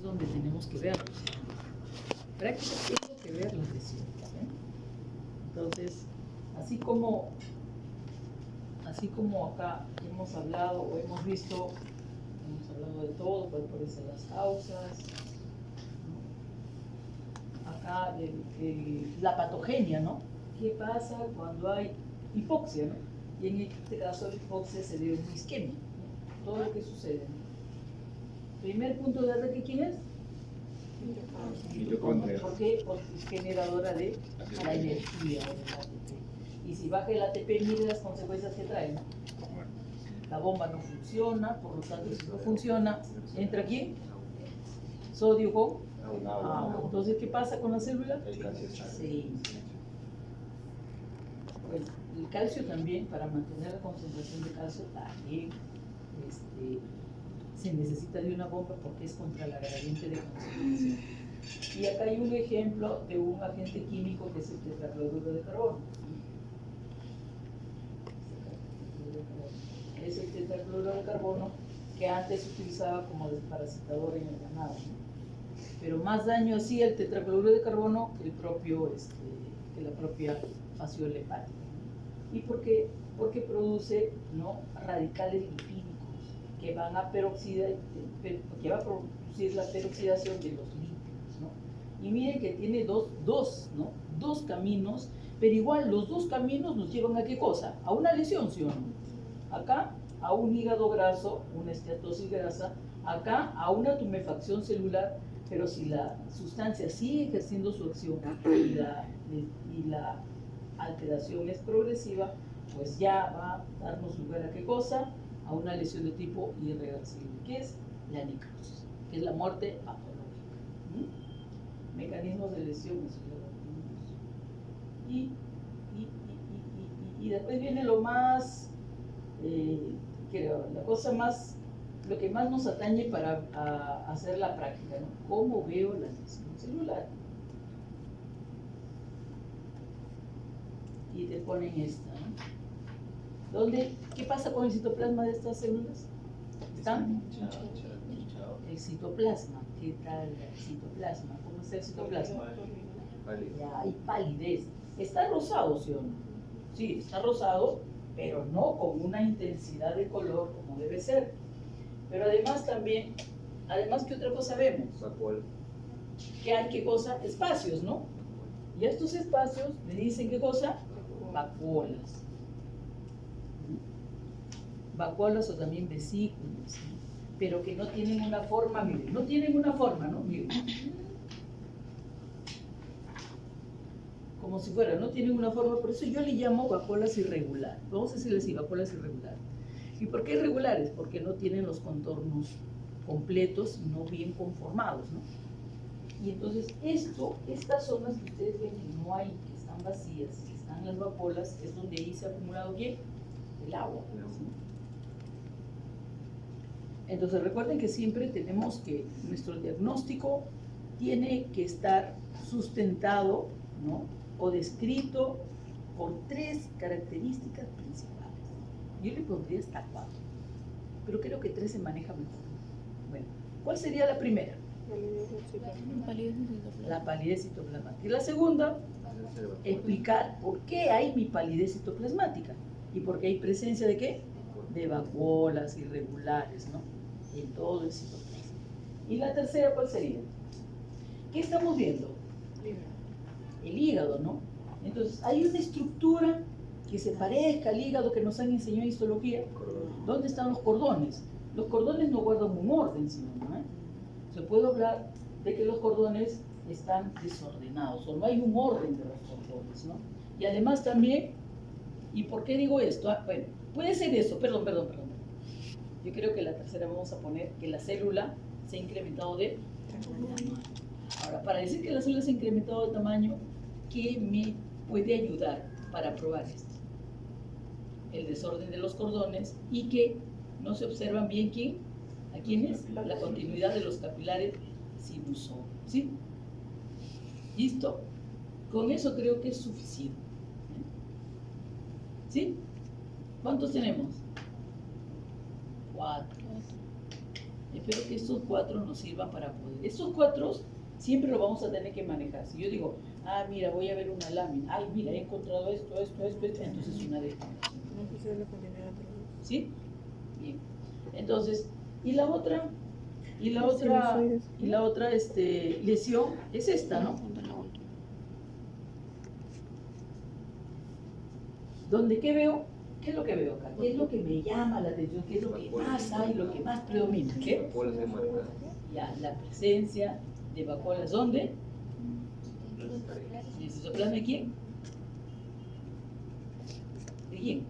donde tenemos que ver prácticamente tengo que ver las lesiones, ¿eh? Entonces, así como acá hemos hablado o hemos visto, hemos hablado de todo, cuáles pueden ser las causas, ¿no? Acá la patogenia, ¿no? ¿Qué pasa cuando hay hipoxia, ¿no? Y en este caso la hipoxia se debe a una isquemia, ¿no? Todo lo que sucede, ¿no? Primer punto de ataque, ¿quién es? Mitocondria. ¿Por qué? Porque es generadora de la energía del ATP. Y si baja el ATP, mire las consecuencias que trae, ¿no? La bomba no funciona, por lo tanto, si no funciona, ¿entra aquí? Sodio con agua. Entonces, ¿qué pasa con la célula? Sí. Pues, el calcio también, para mantener la concentración de calcio, también se necesita de una bomba porque es contra la gradiente de concentración. Y acá hay un ejemplo de un agente químico que es el tetracloruro de carbono. Es el tetracloruro de carbono que antes se utilizaba como desparasitador en el ganado, ¿no? Pero más daño hacía el tetracloruro de carbono que que la propia fasciola hepática. ¿Y por qué? Porque produce, ¿no?, radicales lipídicos que van a producir la peroxidación de los lípidos, ¿no? Y miren que tiene dos caminos, pero igual los dos caminos nos llevan a ¿qué cosa? A una lesión, ¿sí o no? Acá a un hígado graso, una esteatosis grasa, acá a una tumefacción celular, pero si la sustancia sigue ejerciendo su acción y la alteración es progresiva, pues ya va a darnos lugar a ¿qué cosa? A una lesión de tipo irreversible, que es la necrosis, que es la muerte patológica. Mecanismos de lesión, eso ya lo vimos. Y después viene lo más, lo que más nos atañe para hacer la práctica, ¿no? ¿Cómo veo la lesión celular? Y te ponen esta, ¿no? ¿Qué pasa con el citoplasma de estas células? ¿Están? El citoplasma, ¿qué tal el citoplasma? ¿Cómo está el citoplasma? Ya hay palidez. Está rosado, ¿sí o no? Sí, está rosado, pero no con una intensidad de color como debe ser. Pero además ¿qué otra cosa vemos? Que hay, ¿qué cosa? Espacios, ¿no? Y a estos espacios le dicen, ¿qué cosa? Vacuolas. Vacuolas o también vesículas, ¿no? Pero que no tienen una forma, miren, no tienen una forma, ¿no? Miren. Como si fuera, no tienen una forma, por eso yo le llamo vacuolas irregulares. Vamos a decirles así, vacuolas irregulares. ¿Y por qué irregulares? Porque no tienen los contornos completos y no bien conformados, ¿no? Y entonces estas zonas que ustedes ven que no hay, que están vacías, que están las vacuolas, es donde ahí se ha acumulado ¿qué? El agua, ¿sí? Entonces recuerden que siempre tenemos que nuestro diagnóstico tiene que estar sustentado, ¿no?, o descrito por 3 características principales. Yo le pondría hasta 4, pero creo que 3 se maneja mejor. Bueno, ¿cuál sería la primera? La palidez citoplasmática. Y la segunda, explicar por qué hay mi palidez citoplasmática y por qué hay presencia de ¿qué? De vacuolas irregulares, ¿no?, en todo el citoplasma. Y la tercera, ¿cuál sería? ¿Qué estamos viendo? El hígado, ¿no? Entonces, hay una estructura que se parezca al hígado que nos han enseñado en histología. ¿Dónde están los cordones? Los cordones no guardan un orden, sino, ¿no? Se puede hablar de que los cordones están desordenados, o no hay un orden de los cordones, ¿no? Y además también, ¿y por qué digo esto? Bueno, puede ser eso, perdón. Yo creo que la tercera vamos a poner que la célula se ha incrementado de tamaño. Ahora, para decir que la célula se ha incrementado de tamaño, ¿qué me puede ayudar para probar esto? El desorden de los cordones y que no se observan bien ¿a quiénes? La continuidad de los capilares sinusoides, ¿sí? ¿Listo? Con eso creo que es suficiente. ¿Sí? ¿Cuántos tenemos? 4. Espero que estos 4 nos sirvan para poder. Estos 4 siempre lo vamos a tener que manejar. Si yo digo, mira, voy a ver una lámina. Ay, mira, he encontrado esto, entonces una deformación. ¿Sí? Bien. Entonces, y la otra lesión es esta, ¿no? Donde, ¿qué veo? ¿Qué es lo que veo acá? ¿Qué es lo que me llama la atención? ¿Qué es lo que más hay, lo que más predomina? ¿Qué? Ya, la presencia de vacuolas. ¿Dónde? ¿En el citoplasma de quién? ¿De quién?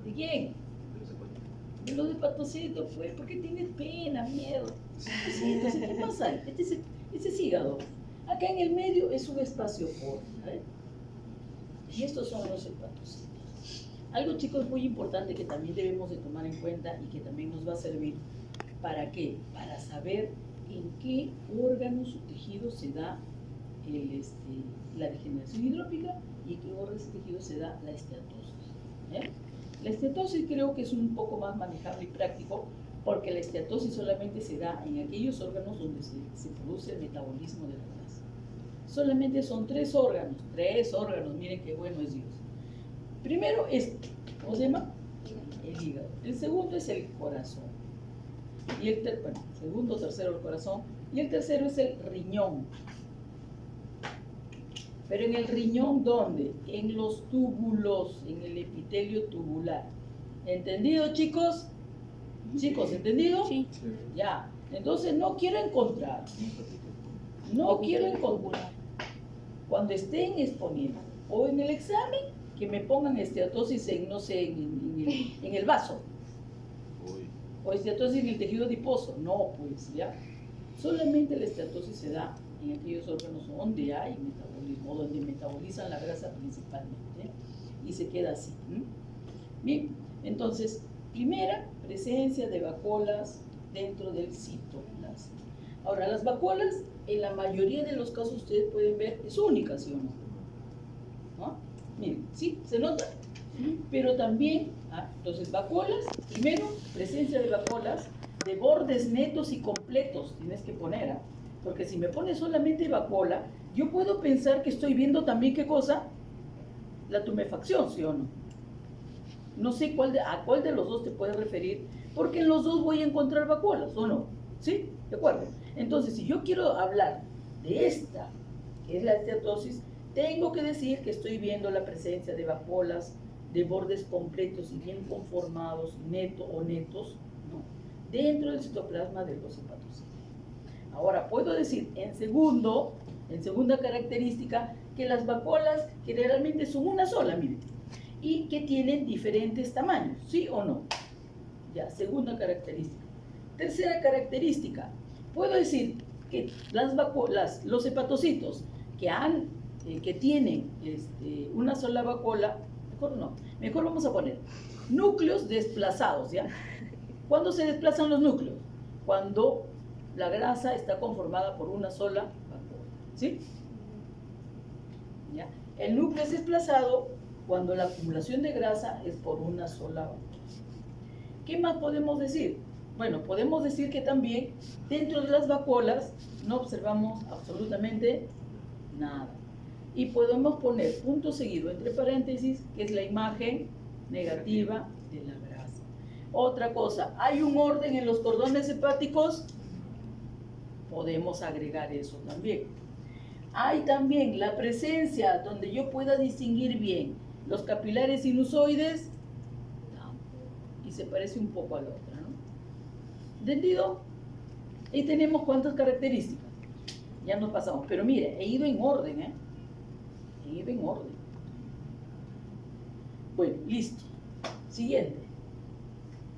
¿De quién? De los hepatocitos, pues. ¿Por qué tienes pena, miedo? Sí, entonces, ¿qué pasa? Este es hígado. Acá en el medio es un espacio porta, ¿eh? Y estos son los hepatocitos. Algo, chicos, muy importante que también debemos de tomar en cuenta y que también nos va a servir. ¿Para qué? Para saber en qué órganos o tejidos se da la degeneración hidrópica y en qué órganos o tejidos se da la esteatosis. La esteatosis creo que es un poco más manejable y práctico porque la esteatosis solamente se da en aquellos órganos donde se produce el metabolismo de la grasa. Solamente son 3 órganos, miren qué bueno es Dios. Primero es, ¿cómo se llama? El hígado. El segundo es el corazón. Y segundo, tercero el corazón. Y el tercero es el riñón. Pero en el riñón, ¿dónde? En los túbulos, en el epitelio tubular. ¿Entendido, chicos? Chicos, ¿entendido? Sí. Ya. Entonces no quiero encontrar. Cuando estén exponiendo o en el examen, que me pongan esteatosis en, no sé, en el vaso. O esteatosis en el tejido adiposo. No, pues, ¿ya? Solamente la esteatosis se da en aquellos órganos donde hay metabolismo, donde metabolizan la grasa principalmente, y se queda así. Bien, entonces, primera, presencia de vacuolas dentro del citoplasma. Ahora, las vacuolas, en la mayoría de los casos, ustedes pueden ver, es única, ¿sí o no? ¿No? Miren, ¿sí? ¿Se nota? Pero también, entonces, vacuolas, primero, presencia de vacuolas de bordes netos y completos, tienes que poner, porque si me pones solamente vacuola, yo puedo pensar que estoy viendo también, ¿qué cosa? La tumefacción, ¿sí o no? No sé a cuál de los dos te puedes referir, porque en los dos voy a encontrar vacuolas, ¿o no? ¿Sí? ¿De acuerdo? Entonces, si yo quiero hablar de esta, que es la esteatosis, tengo que decir que estoy viendo la presencia de vacuolas de bordes completos y bien conformados, netos, ¿no? Dentro del citoplasma de los hepatocitos. Ahora, puedo decir en segunda característica, que las vacuolas generalmente son una sola, miren, y que tienen diferentes tamaños, ¿sí o no? Ya, segunda característica. Tercera característica, puedo decir que los hepatocitos que tienen una sola vacuola, mejor vamos a poner núcleos desplazados, ¿ya? ¿Cuándo se desplazan los núcleos? Cuando la grasa está conformada por una sola vacuola, ¿sí? ¿Ya? El núcleo es desplazado cuando la acumulación de grasa es por una sola vacuola. ¿Qué más podemos decir? Bueno, podemos decir que también dentro de las vacuolas no observamos absolutamente nada. Y podemos poner punto seguido entre paréntesis, que es la imagen negativa de la grasa. Otra cosa, ¿hay un orden en los cordones hepáticos? Podemos agregar eso también. Hay también la presencia donde yo pueda distinguir bien los capilares sinusoides. No. Y se parece un poco a la otra, ¿no? ¿Entendido? Y tenemos cuántas características. Ya nos pasamos. Pero mire, he ido en orden, ¿eh? He ido en orden. Bueno, listo. Siguiente.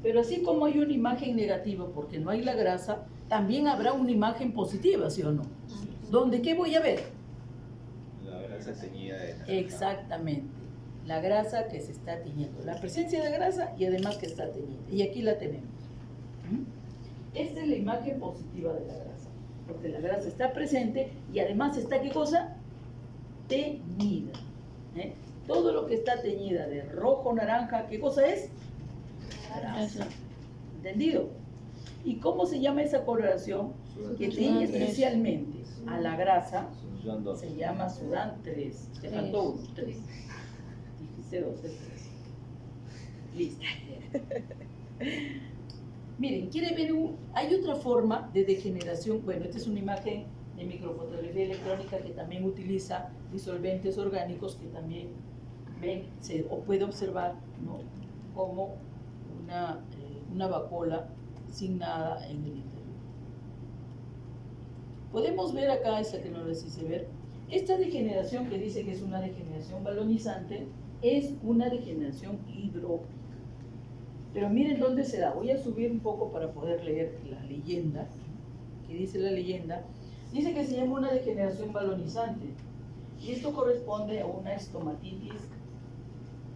Pero así como hay una imagen negativa porque no hay la grasa, también habrá una imagen positiva, ¿sí o no? Sí. ¿Dónde qué voy a ver? La grasa teñida de naranja. Exactamente. La grasa que se está teñiendo. La presencia de grasa y además que está teñida. Y aquí la tenemos. Esta es la imagen positiva de la grasa. Porque la grasa está presente y además está, ¿qué cosa? Teñida. Todo lo que está teñida de rojo, naranja, ¿qué cosa es? Grasa. ¿Entendido? ¿Y cómo se llama esa coloración? Que tiene especialmente a la grasa, se llama Sudan 3. Te faltó 1, 3. Dijiste 2, 3. Listo. Miren, quiere ver hay otra forma de degeneración. Bueno, esta es una imagen de microfotografía electrónica que también utiliza disolventes orgánicos que también o puede observar, ¿no?, como una vacuola sin nada en el interior. Podemos ver acá, esta que no les hice ver, esta degeneración que dice que es una degeneración balonizante es una degeneración hidrópica. Pero miren dónde se da. Voy a subir un poco para poder leer la leyenda. ¿Qué dice la leyenda? Dice que se llama una degeneración balonizante. Y esto corresponde a una estomatitis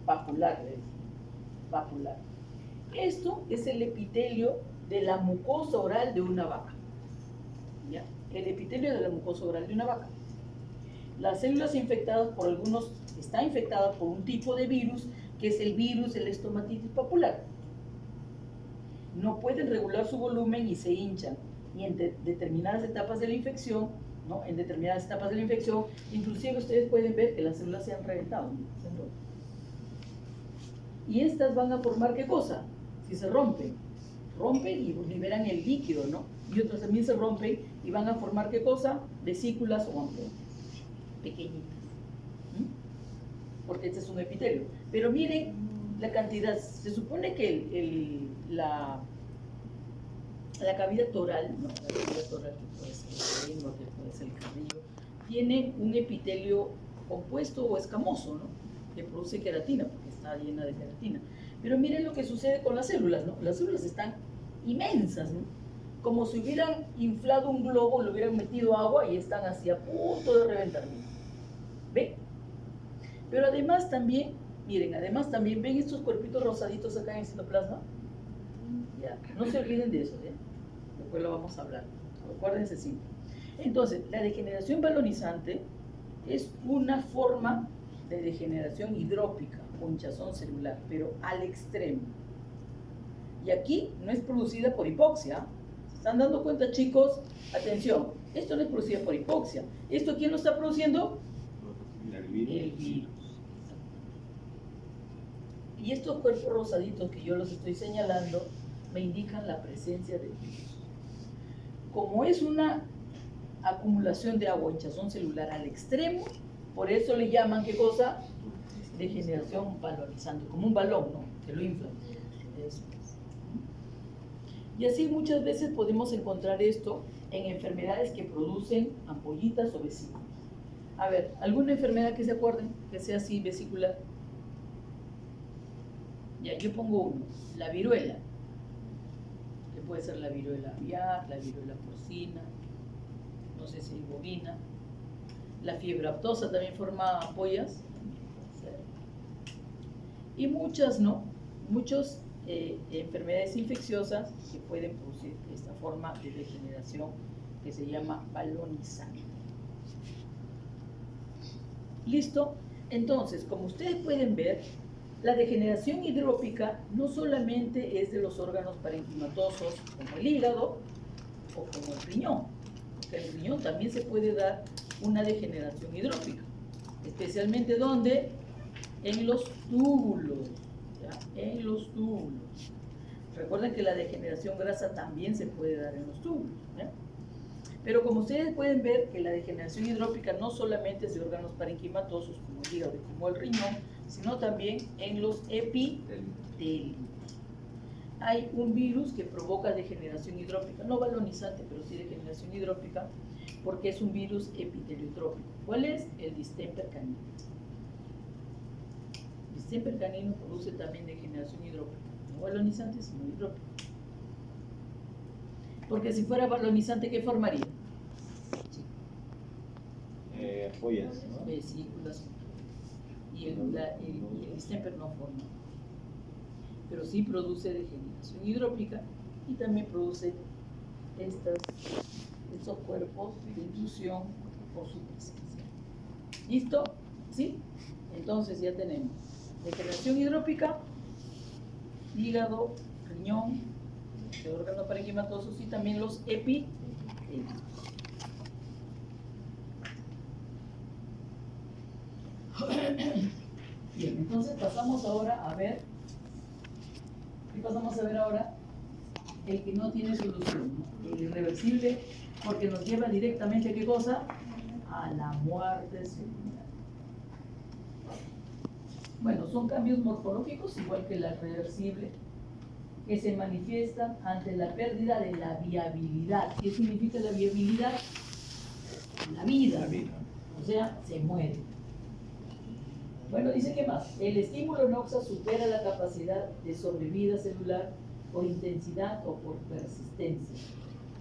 papular. Papular. Esto es el epitelio de la mucosa oral de una vaca. ¿Ya? El epitelio de la mucosa oral de una vaca. Las células infectadas por está infectada por un tipo de virus que es el virus de la estomatitis papular. No pueden regular su volumen y se hinchan. Y en determinadas etapas de la infección, ¿no?, en determinadas etapas de la infección, inclusive ustedes pueden ver que las células se han reventado, ¿no? Y estas van a formar ¿qué cosa? Si se rompen y liberan el líquido, ¿no? Y otras también se rompen y van a formar ¿qué cosa? Vesículas o ampollas pequeñitas. Porque este es un epitelio. Pero miren la cantidad. Se supone que la cavidad toral, ¿no?, la cavidad toral, que puede ser el lengua, que puede ser el carrillo, tiene un epitelio compuesto o escamoso, ¿no?, que produce queratina, porque está llena de queratina. Pero miren lo que sucede con las células, ¿no? Las células están inmensas, ¿no?, como si hubieran inflado un globo, le hubieran metido agua y están así a punto de reventar. ¿Ven? Pero además también, miren, ven estos cuerpitos rosaditos acá en el citoplasma. Ya, no se olviden de eso, ¿eh? Después lo vamos a hablar. Acuérdense siempre. Entonces, la degeneración balonizante es una forma de degeneración hidrópica o hinchazón celular, pero al extremo. Y aquí no es producida por hipoxia. ¿Se están dando cuenta, chicos? Atención, esto no es producida por hipoxia. ¿Esto quién lo está produciendo? El virus. Y estos cuerpos rosaditos que yo los estoy señalando me indican la presencia del virus. Como es una acumulación de agua, hinchazón celular al extremo, por eso le llaman, ¿qué cosa? Degeneración balonizante, como un balón, ¿no?, que lo inflan. Eso es. Y así muchas veces podemos encontrar esto en enfermedades que producen ampollitas o vesículas. A ver, ¿alguna enfermedad que se acuerden que sea así vesicular? Ya, yo pongo uno, la viruela, que puede ser la viruela aviar, la viruela porcina, no sé si bovina. La fiebre aftosa también forma ampollas. Y muchas, ¿no? Muchas enfermedades infecciosas que pueden producir esta forma de degeneración que se llama balonizante. ¿Listo? Entonces, como ustedes pueden ver, la degeneración hidrópica no solamente es de los órganos parenquimatosos como el hígado o como el riñón, porque el riñón también se puede dar una degeneración hidrópica, especialmente ¿dónde? En los túbulos, ¿ya? En los túbulos. Recuerden que la degeneración grasa también se puede dar en los túbulos, ¿ya? Pero como ustedes pueden ver que la degeneración hidrópica no solamente es de órganos parenquimatosos como el hígado y como el riñón, sino también en los epitelios. Hay un virus que provoca degeneración hidrópica, no balonizante, pero sí degeneración hidrópica, porque es un virus epiteliotrópico. ¿Cuál es? El distemper canino. El distemper canino produce también degeneración hidrópica, no balonizante, sino hidrópica. Porque si fuera balonizante, ¿qué formaría? Ampollas, ¿no? Vesículas. Y el distemper no forma. Pero sí produce degeneración hidrópica y también produce estos cuerpos de intrusión por su presencia. ¿Listo? ¿Sí? Entonces ya tenemos degeneración hidrópica, hígado, riñón, de órganos parenquimatosos y también los epitelios. Bien, entonces pasamos ahora a ver, ¿qué pasamos a ver ahora? El que no tiene solución, ¿no? El irreversible, porque nos lleva directamente ¿a qué cosa? A la muerte celular. Bueno, son cambios morfológicos, igual que la reversible, que se manifiestan ante la pérdida de la viabilidad. ¿Qué significa la viabilidad? La vida. O sea, se muere. Bueno, dice que más. El estímulo NOXA supera la capacidad de sobrevida celular por intensidad o por persistencia.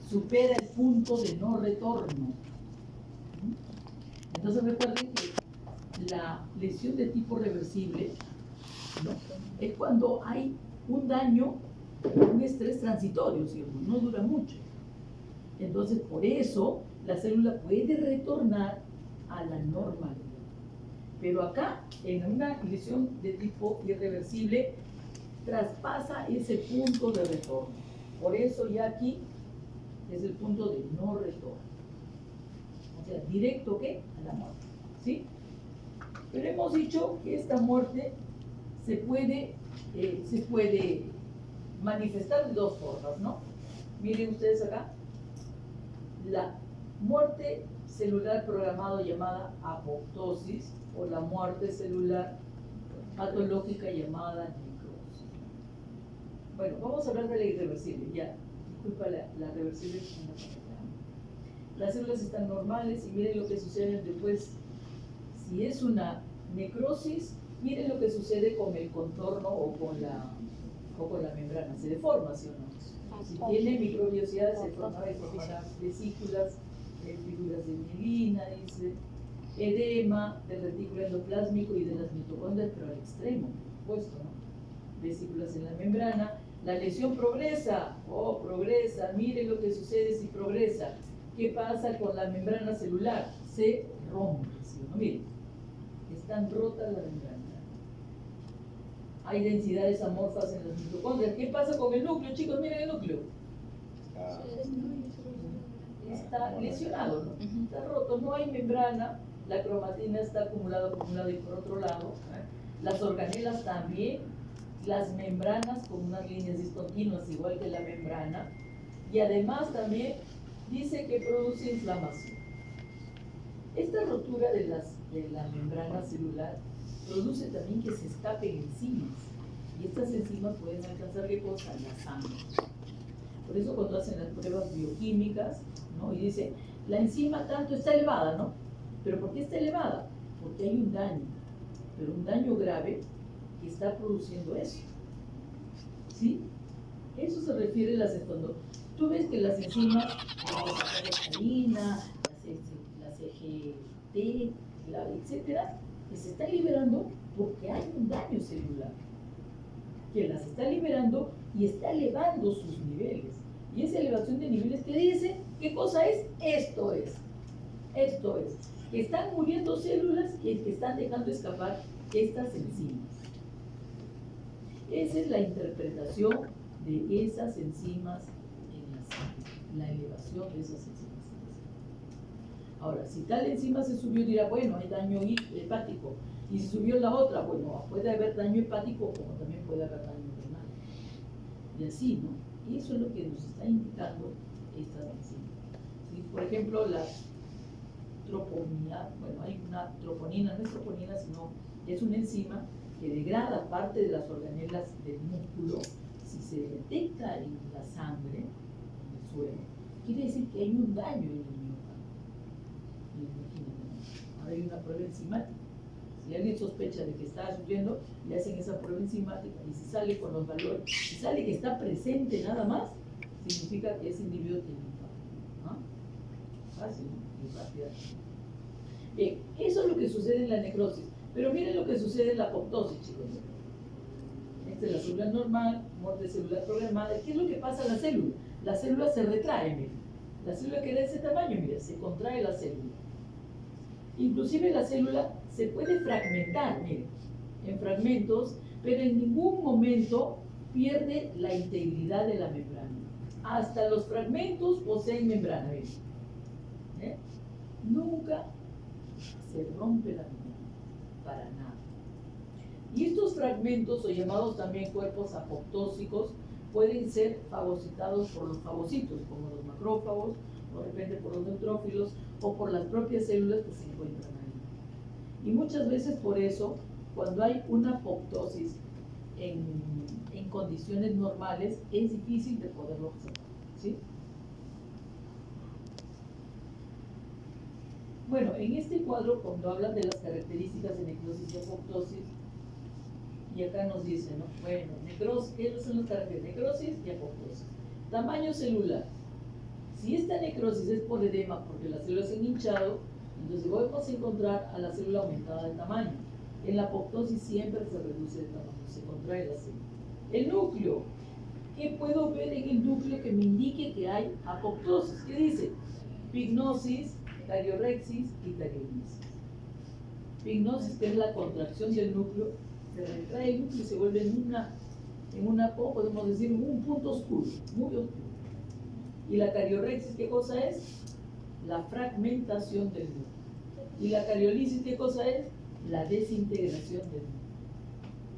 Supera el punto de no retorno. Entonces recuerden que la lesión de tipo reversible, ¿no?, es cuando hay un daño, un estrés transitorio, ¿cierto? No dura mucho. Entonces, por eso, la célula puede retornar a la normalidad. Pero acá, en una lesión de tipo irreversible, traspasa ese punto de retorno. Por eso ya aquí es el punto de no retorno. O sea, directo, ¿qué? A la muerte. ¿Sí? Pero hemos dicho que esta muerte se puede manifestar de dos formas, ¿no? Miren ustedes acá, la muerte celular programada llamada apoptosis o la muerte celular patológica llamada necrosis. Bueno, vamos a hablar de la irreversible, ya, disculpa la reversible. Las células están normales y miren lo que sucede después. Si es una necrosis, miren lo que sucede con el contorno o con la membrana. Se deforma, ¿sí o no? Si tiene microbiosidad, se formará vesículas, figuras de mielina, dice, edema del retículo endoplásmico y de las mitocondrias, pero al extremo, por supuesto, ¿no? Vesículas en la membrana. La lesión progresa, progresa, miren lo que sucede si progresa. ¿Qué pasa con la membrana celular? Se rompe, ¿sí o no? Miren, están rotas las membranas. Hay densidades amorfas en las mitocondrias. ¿Qué pasa con el núcleo, chicos? Miren el núcleo. Está lesionado, ¿no? Está roto, no hay membrana, la cromatina está acumulada y por otro lado, las organelas también, las membranas con unas líneas discontinuas igual que la membrana, y además también dice que produce inflamación. Esta rotura de la membrana celular produce también que se escapen enzimas, y estas enzimas pueden alcanzar ¿qué cosa? La sangre. Por eso cuando hacen las pruebas bioquímicas, ¿no?, y dice, la enzima tanto está elevada, ¿no? ¿Pero por qué está elevada? Porque hay un daño, pero un daño grave que está produciendo eso. ¿Sí? Eso se refiere a las cuando tú ves que las enzimas, la sacarina, las EGT, etcétera, que se están liberando porque hay un daño celular que las está liberando y está elevando sus niveles. Y esa elevación de niveles que dice, ¿qué cosa es? Esto es. Que están muriendo células y que están dejando escapar estas enzimas. Esa es la interpretación de esas enzimas en la sangre, la elevación de esas enzimas en la sangre. Ahora, si tal enzima se subió, dirá, bueno, hay daño hepático. Y si subió la otra, bueno, puede haber daño hepático como también puede haber daño renal. Y así, ¿no? Y eso es lo que nos está indicando estas enzimas. ¿Sí? Por ejemplo, la troponina, bueno, hay una troponina, no es troponina, sino es una enzima que degrada parte de las organelas del músculo. Si se detecta en la sangre, en el suelo, quiere decir que hay un daño en el miocardio. Imagínate, ahora hay una prueba enzimática. Si alguien sospecha de que está sufriendo, le hacen esa prueba enzimática y si sale con los valores, si sale que está presente nada más, significa que ese individuo tiene infarto. ¿Ah? Fácil, y rápida. Bien, eso es lo que sucede en la necrosis. Pero miren lo que sucede en la apoptosis, chicos. Esta es la célula normal, muerte celular programada. ¿Qué es lo que pasa a la célula? La célula se retrae, miren. La célula que era de ese tamaño, miren, se contrae la célula. Inclusive la célula se puede fragmentar, miren, en fragmentos, pero en ningún momento pierde la integridad de la membrana. hasta los fragmentos poseen membrana. ¿Ven? Nunca se rompe la membrana, para nada. Y estos fragmentos, o llamados también cuerpos apoptósicos, pueden ser fagocitados por los fagocitos, como los macrófagos, o de repente por los neutrófilos, o por las propias células que se encuentran ahí. Y muchas veces por eso, cuando hay una apoptosis en condiciones normales, es difícil de poderlo observar, ¿sí? Bueno, en este cuadro, cuando hablan de las características de necrosis y apoptosis, y acá nos dice, ¿no? Bueno, necrosis, ¿qué son las características? Necrosis y apoptosis. Tamaño celular. Si esta necrosis es por edema, porque las células se han hinchado, entonces podemos encontrar a la célula aumentada de tamaño. En la apoptosis siempre se reduce de tamaño, se contrae la célula. El núcleo. ¿Qué puedo ver en el núcleo que me indique que hay apoptosis? ¿Qué dice? Pignosis, cariorrexis y cariolisis. Pignosis, que es la contracción del núcleo, se retrae el núcleo y se vuelve en una podemos decir, un punto oscuro, muy oscuro. Y la cariorrexis, ¿qué cosa es? La fragmentación del núcleo. Y la cariolisis, ¿qué cosa es? La desintegración del núcleo.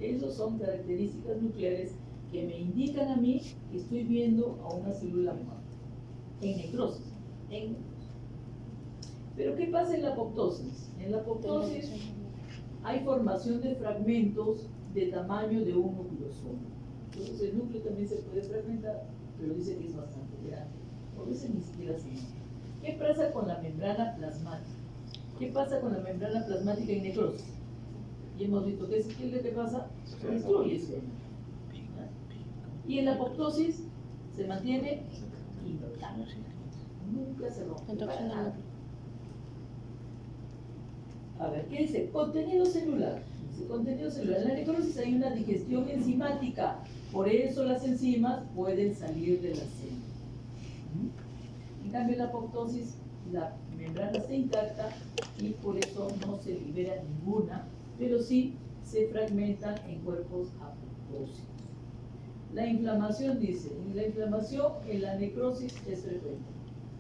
Esas son características nucleares que me indican a mí que estoy viendo a una célula muerta en necrosis. Pero ¿qué pasa en la apoptosis? En la apoptosis hay formación de fragmentos de tamaño de un nucleosoma. Entonces el núcleo también se puede fragmentar, pero dice que es bastante grande. Por eso ni siquiera se nota. ¿Qué pasa con la membrana plasmática? ¿Qué pasa con la membrana plasmática en necrosis? Y hemos visto que es lo que pasa, se destruye eso. Y en la apoptosis se mantiene intacta. Nunca se rompe para nada. A ver, ¿qué dice? Contenido celular. Dice, contenido celular. En la necrosis hay una digestión enzimática. Por eso las enzimas pueden salir de la célula. En cambio, en la apoptosis, la membrana está intacta y por eso no se libera ninguna, pero sí se fragmentan en cuerpos apoptósicos. La inflamación, dice, la inflamación en la necrosis es frecuente,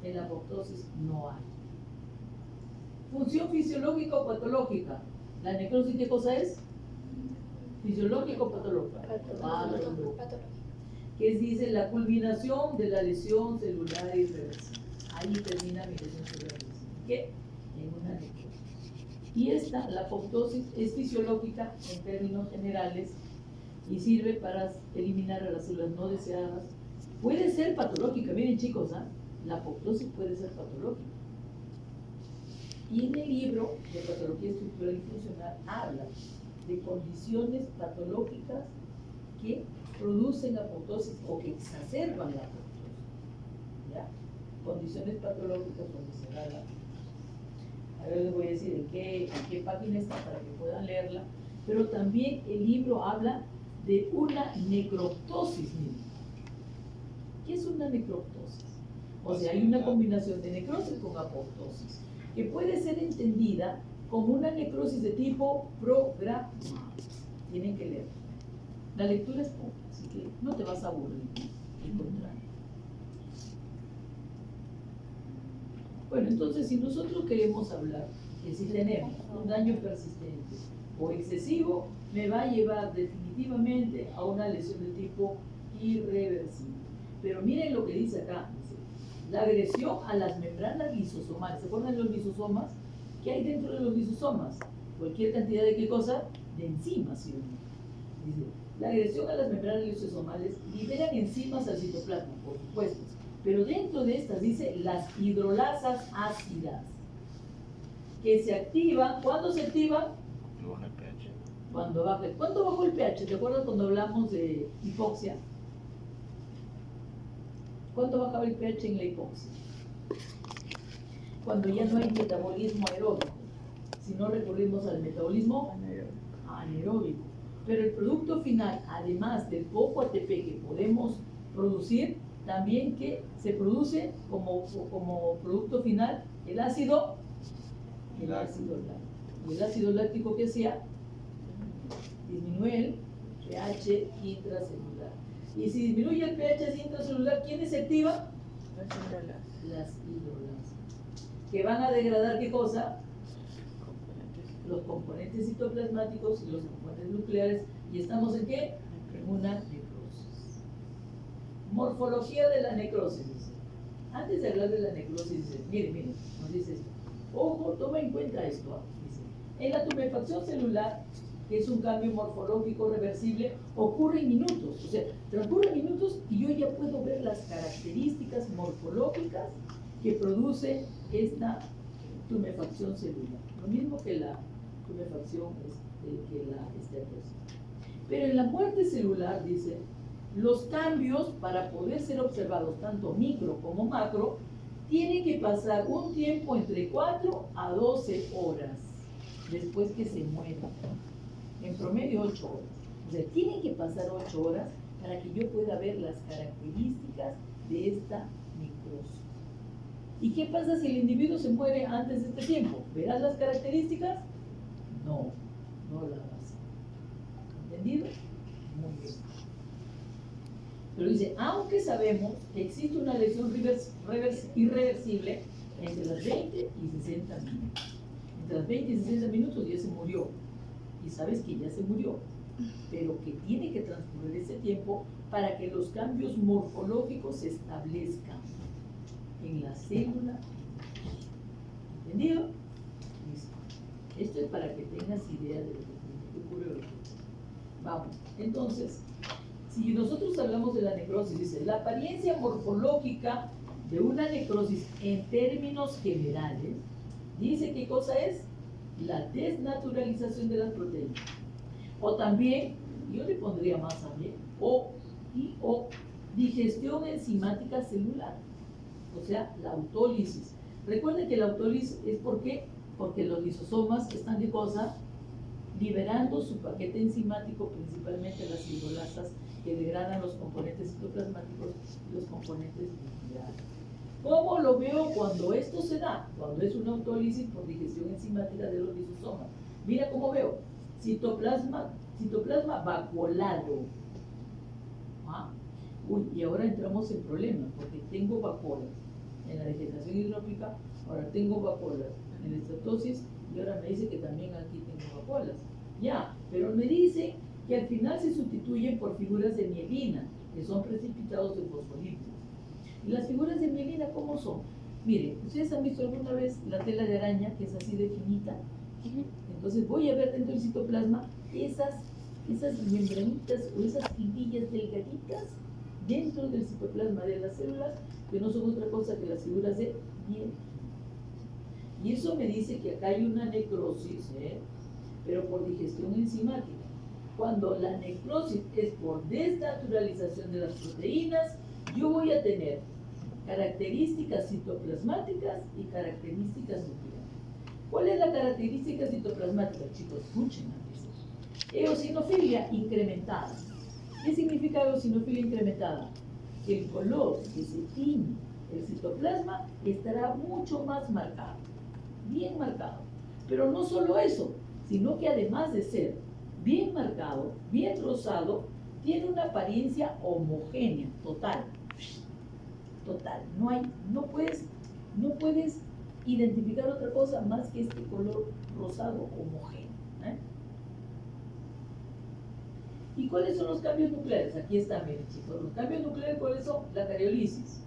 en la apoptosis no hay. Función fisiológica o patológica. ¿La necrosis qué cosa es? ¿Fisiológica o patológica? Patológica. Que dice la culminación de la lesión celular irreversible. Ahí termina mi lesión celular irreversible. ¿Qué? En una necrosis. Y esta, la apoptosis, es fisiológica en términos generales y sirve para eliminar a las células no deseadas. Puede ser patológica, miren chicos, la apoptosis puede ser patológica. Y en el libro de Patología Estructural y Funcional habla de condiciones patológicas que producen apoptosis o que exacerban la apoptosis. ¿Ya? Condiciones patológicas donde se da la apoptosis. Ahora les voy a decir en qué página está para que puedan leerla, pero también el libro habla de una necroptosis. ¿Qué es una necroptosis? O sea, hay una combinación de necrosis con apoptosis, que puede ser entendida como una necrosis de tipo programa. Tienen que leer. La lectura es poca, así que no te vas a aburrir, al contrario. Bueno, entonces, si nosotros queremos hablar que si tenemos un daño persistente o excesivo, me va a llevar definitivamente a una lesión de tipo irreversible. Pero miren lo que dice acá. La agresión a las membranas lisosomales. ¿Se acuerdan de los lisosomas? ¿Qué hay dentro de los lisosomas? Cualquier cantidad de qué cosa? De enzimas, ¿sí? Dice, la agresión a las membranas lisosomales liberan enzimas al citoplasma, por supuesto. Pero dentro de estas dice las hidrolasas ácidas, que se activan. ¿Cuándo se activan? Cuando baja. ¿Cuánto bajó el pH? ¿Te acuerdas cuando hablamos de hipoxia? ¿Cuánto bajaba el pH en la hipoxia? Cuando ya no hay metabolismo aeróbico, si no recurrimos al metabolismo anaeróbico. Pero el producto final, además del poco ATP que podemos producir, también que se produce como producto final el ácido láctico. Y el ácido láctico que hacía disminuye el pH intracelular. Y si disminuye el pH intracelular, ¿quiénes se activan? Las hidrolas. Las hidrolas. Que van a degradar, ¿qué cosa? Los componentes citoplasmáticos y los componentes nucleares. ¿Y estamos en qué? En una necrosis. Morfología de la necrosis, dice. Antes de hablar de la necrosis, dice, mire, nos dice esto. Ojo, toma en cuenta esto. Dice, en la tumefacción celular, que es un cambio morfológico reversible, ocurre en minutos. O sea, transcurren minutos y yo ya puedo ver las características morfológicas que produce esta tumefacción celular. Lo mismo que la tumefacción, que la esteatosis. Pero en la muerte celular, dice, los cambios, para poder ser observados tanto micro como macro, tienen que pasar un tiempo entre 4 a 12 horas después que se muera. En promedio 8 horas. O sea, tienen que pasar 8 horas para que yo pueda ver las características de esta necrosis. ¿Y qué pasa si el individuo se muere antes de este tiempo? ¿Verás las características? No, no las vas. ¿Entendido? Muy bien. Pero dice, aunque sabemos que existe una lesión irreversible entre las 20 y 60 minutos. Entre las 20 y 60 minutos ya se murió. Y sabes que ya se murió. Pero que tiene que transcurrir ese tiempo para que los cambios morfológicos se establezcan en la célula. ¿Entendido? Listo. Esto es para que tengas idea de lo que ocurre hoy. Vamos. Entonces, si nosotros hablamos de la necrosis, dice, la apariencia morfológica de una necrosis en términos generales, dice qué cosa es la desnaturalización de las proteínas. O también, yo le pondría más también, o digestión enzimática celular. O sea, la autólisis. Recuerden que la autólisis es porque los lisosomas están de cosa liberando su paquete enzimático, principalmente las hidrolasas, que degradan los componentes citoplasmáticos y los componentes nucleares. ¿Cómo lo veo cuando esto se da? Cuando es una autólisis por digestión enzimática de los lisosomas. Mira cómo veo. Citoplasma vacuolado. ¿Ah? Uy, y ahora entramos en problemas, porque tengo vacuolas en la vegetación hidrópica, ahora tengo vacuolas en la estatosis, y ahora me dice que también aquí tengo vacuolas. Ya, pero me dice que al final se sustituyen por figuras de mielina, que son precipitados de fosfolípidos. ¿Y las figuras de mielina cómo son? Miren, ¿ustedes han visto alguna vez la tela de araña, que es así de finita? Entonces voy a ver dentro del citoplasma esas membranitas o esas fibillas delgaditas dentro del citoplasma de las células, que no son otra cosa que las figuras de miel. Y eso me dice que acá hay una necrosis, pero por digestión enzimática. Cuando la necrosis es por desnaturalización de las proteínas, yo voy a tener características citoplasmáticas y características nucleares. ¿Cuál es la característica citoplasmática, chicos? Escuchen antes. Eosinofilia incrementada. ¿Qué significa eosinofilia incrementada? Que el color que se tiñe el citoplasma estará mucho más marcado, bien marcado. Pero no solo eso, sino que además de ser bien marcado, bien rosado, tiene una apariencia homogénea, total. Total. No puedes identificar otra cosa más que este color rosado homogéneo. ¿Y cuáles son los cambios nucleares? Aquí están, miren, chicos. Los cambios nucleares, ¿cuáles son? La cariolisis.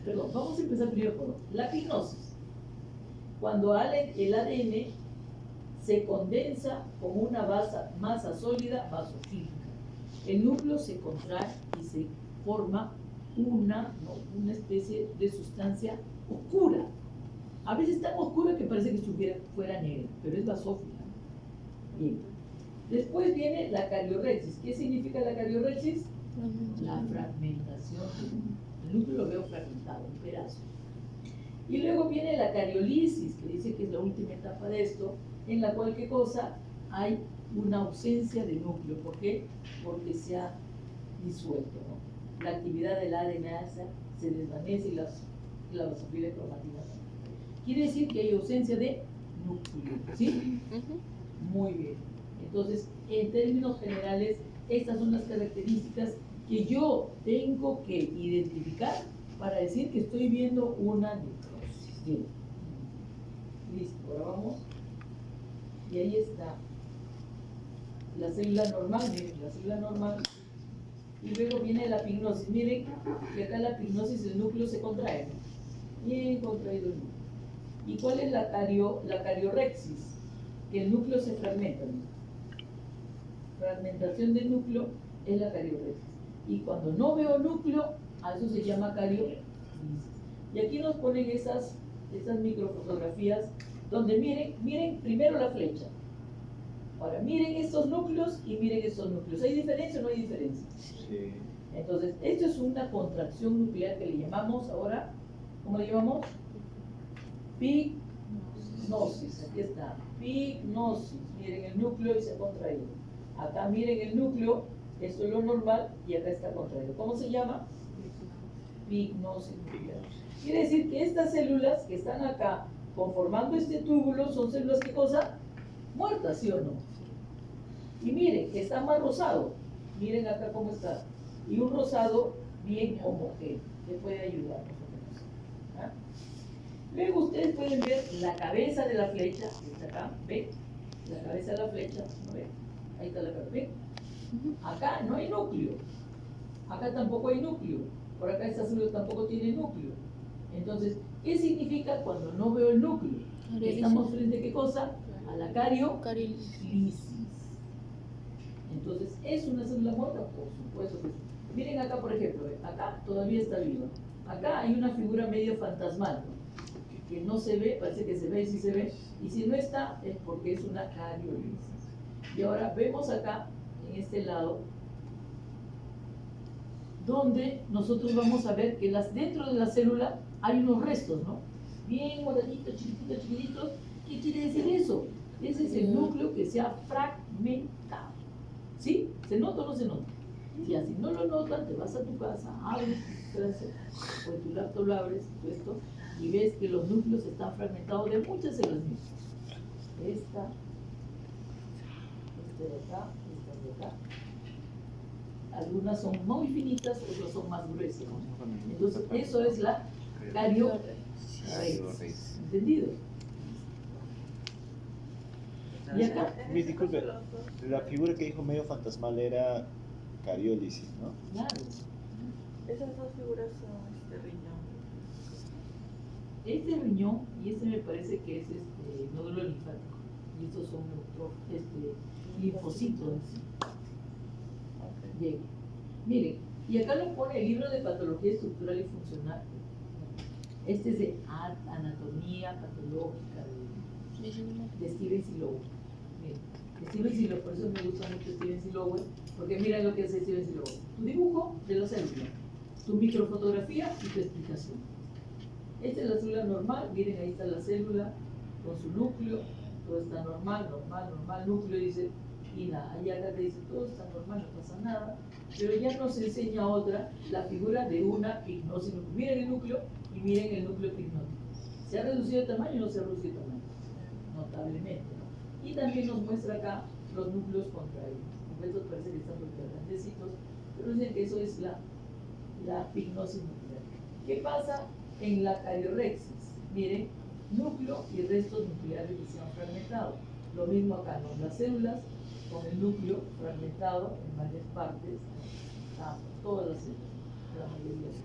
Perdón, vamos a empezar primero por la pignosis. Cuando el ADN se condensa como una masa sólida basofílica. El núcleo se contrae y se forma una especie de sustancia oscura. A veces tan oscura que parece que fuera negra, pero es basófila. Bien. Después viene la cariorexis. ¿Qué significa la cariorexis? La fragmentación. El núcleo lo veo fragmentado, un pedazo. Y luego viene la cariolisis, que dice que es la última etapa de esto, en la cual, ¿qué cosa? Hay una ausencia de núcleo. ¿Por qué? Porque se ha disuelto, ¿no? La actividad del ADN se desvanece y la basofila cromática. Quiere decir que hay ausencia de núcleo, ¿sí? Muy bien. Entonces, en términos generales, estas son las características que yo tengo que identificar para decir que estoy viendo una necrosis. Bien. Listo, ahora vamos. Y ahí está la célula normal, miren, la célula normal. Y luego viene la pignosis. Miren que acá la pignosis, el núcleo se contrae. Bien contraído el núcleo. ¿Y cuál es la cariorexis? Que el núcleo se fragmenta. Fragmentación del núcleo es la cariorexis. Y cuando no veo núcleo, a eso se llama cariorexis. Y aquí nos ponen esas microfotografías donde miren primero la flecha. Ahora, miren estos núcleos y miren estos núcleos. ¿Hay diferencia o no hay diferencia? Sí. Entonces, esto es una contracción nuclear que le llamamos ahora, ¿cómo le llamamos? Pignosis. Aquí está, pignosis. Miren el núcleo y se ha contraído. Acá miren el núcleo, esto es lo normal y acá está contraído. ¿Cómo se llama? Pignosis nuclear. Quiere decir que estas células que están acá conformando este túbulo son células, ¿qué cosa? Muertas, ¿sí o no? Y miren, que está más rosado. Miren acá cómo está. Y un rosado bien homogéneo, que puede ayudar. ¿Ah? Luego ustedes pueden ver la cabeza de la flecha, que está acá, ¿ven? La cabeza de la flecha, ¿no ven? Ahí está la cabeza, ¿ven? Acá no hay núcleo. Acá tampoco hay núcleo. Por acá esta célula tampoco tiene núcleo. Entonces, ¿qué significa cuando no veo el núcleo? Estamos frente a ¿qué cosa? A la cariolisis. Entonces, ¿es una célula muerta? Por supuesto que sí. Miren acá, por ejemplo, acá todavía está viva. Acá hay una figura medio fantasmal, ¿no? Que no se ve, parece que se ve y sí se ve. Y si no está, es porque es una cariolisis. Y ahora vemos acá, en este lado, donde nosotros vamos a ver que dentro de la célula hay unos restos, ¿no? Bien guardaditos, chiquititos, chiquititos. ¿Qué quiere decir eso? Ese es el núcleo que se ha fragmentado. ¿Sí? ¿Se nota o no se nota? Si así no lo notan, te vas a tu casa, abres tu clase, o en tu laptop lo abres, esto, y ves que los núcleos están fragmentados de muchas células mismas. Esta de acá, esta de acá. Algunas son muy finitas, otras son más gruesas. Entonces, eso es la cariorexis. ¿Entendido? ¿Y acá? Disculpe, la figura que dijo medio fantasmal era cariólisis, ¿no? Claro. Esas dos figuras son riñón. Este riñón y este me parece que es nódulo linfático. Y estos son linfocitos. Bien. Miren, y acá lo pone el libro de patología estructural y funcional. Este es de anatomía patológica de Steven Silowe. Miren, Steven Silowe, por eso me gusta mucho Steven Silowe, porque mira lo que hace Steven Silowe. Tu dibujo de la célula, tu microfotografía y tu explicación. Esta es la célula normal, miren ahí está la célula con su núcleo, todo está normal, núcleo dice, y nada, ahí acá te dice todo está normal, no pasa nada, pero ya nos enseña otra, la figura de una pignosis. Miren el núcleo y miren el núcleo pignótico. ¿Se ha reducido de tamaño o no se ha reducido de tamaño? Notablemente, ¿no? Y también nos muestra acá los núcleos contraídos. Estos parece que están súper grandecitos, pero dicen que eso es la pignosis nuclear. ¿Qué pasa en la cariorexis? Miren, núcleo y restos nucleares que se han fragmentado. Lo mismo acá, ¿no? Las células con el núcleo fragmentado en varias partes, todas las células, la mayoría de ellas.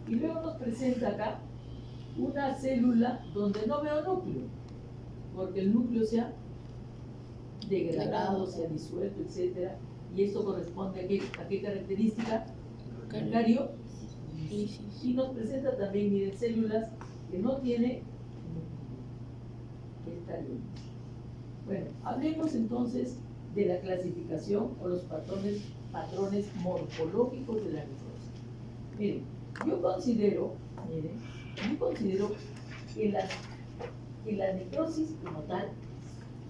Y luego nos presenta acá una célula donde no veo núcleo, porque el núcleo se ha degradado, se ha disuelto, etc. Y esto corresponde a qué característica? Cariolisis. Y nos presenta también, miren, células que no tienen cariolisis. Bueno, hablemos entonces de la clasificación o los patrones morfológicos de la necrosis. Miren, yo considero que las necrosis como tal,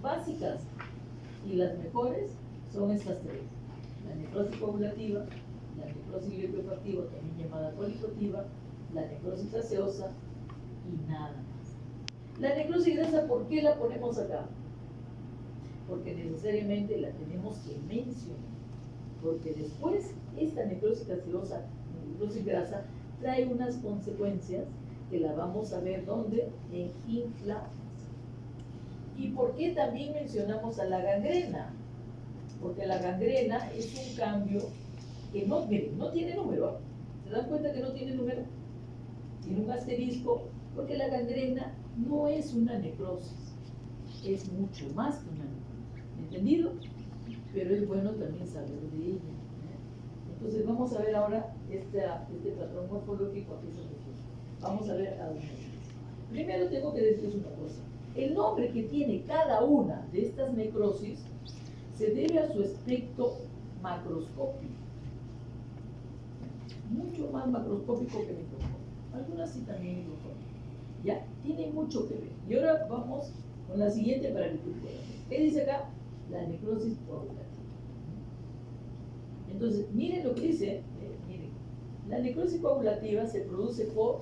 básicas y las mejores son estas tres: la necrosis coagulativa, la necrosis lipoefactiva, también llamada colicotiva, la necrosis gaseosa y nada más. La necrosis grasa, ¿por qué la ponemos acá? Porque necesariamente la tenemos que mencionar. porque después esta necrosis gaseosa, necrosis grasa, trae unas consecuencias que la vamos a ver ¿dónde? En inflamación. ¿Y por qué también mencionamos a la gangrena? Porque la gangrena es un cambio que no, miren, no tiene número. ¿Se dan cuenta que no tiene número? Tiene un asterisco, porque la gangrena no es una necrosis, es mucho más que una necrosis. ¿Entendido? Pero es bueno también saber de ella. Entonces vamos a ver ahora este patrón morfológico a qué se refiere. Vamos a ver a dónde es. Primero tengo que decirles una cosa. El nombre que tiene cada una de estas necrosis se debe a su aspecto macroscópico. Mucho más macroscópico que microscópico. Algunas sí también microscópico. Ya, tiene mucho que ver. Y ahora vamos con la siguiente para que tú puedas ver. ¿Qué dice acá? La necrosis coagulativa. Entonces, miren lo que dice. Miren, la necrosis coagulativa se produce por,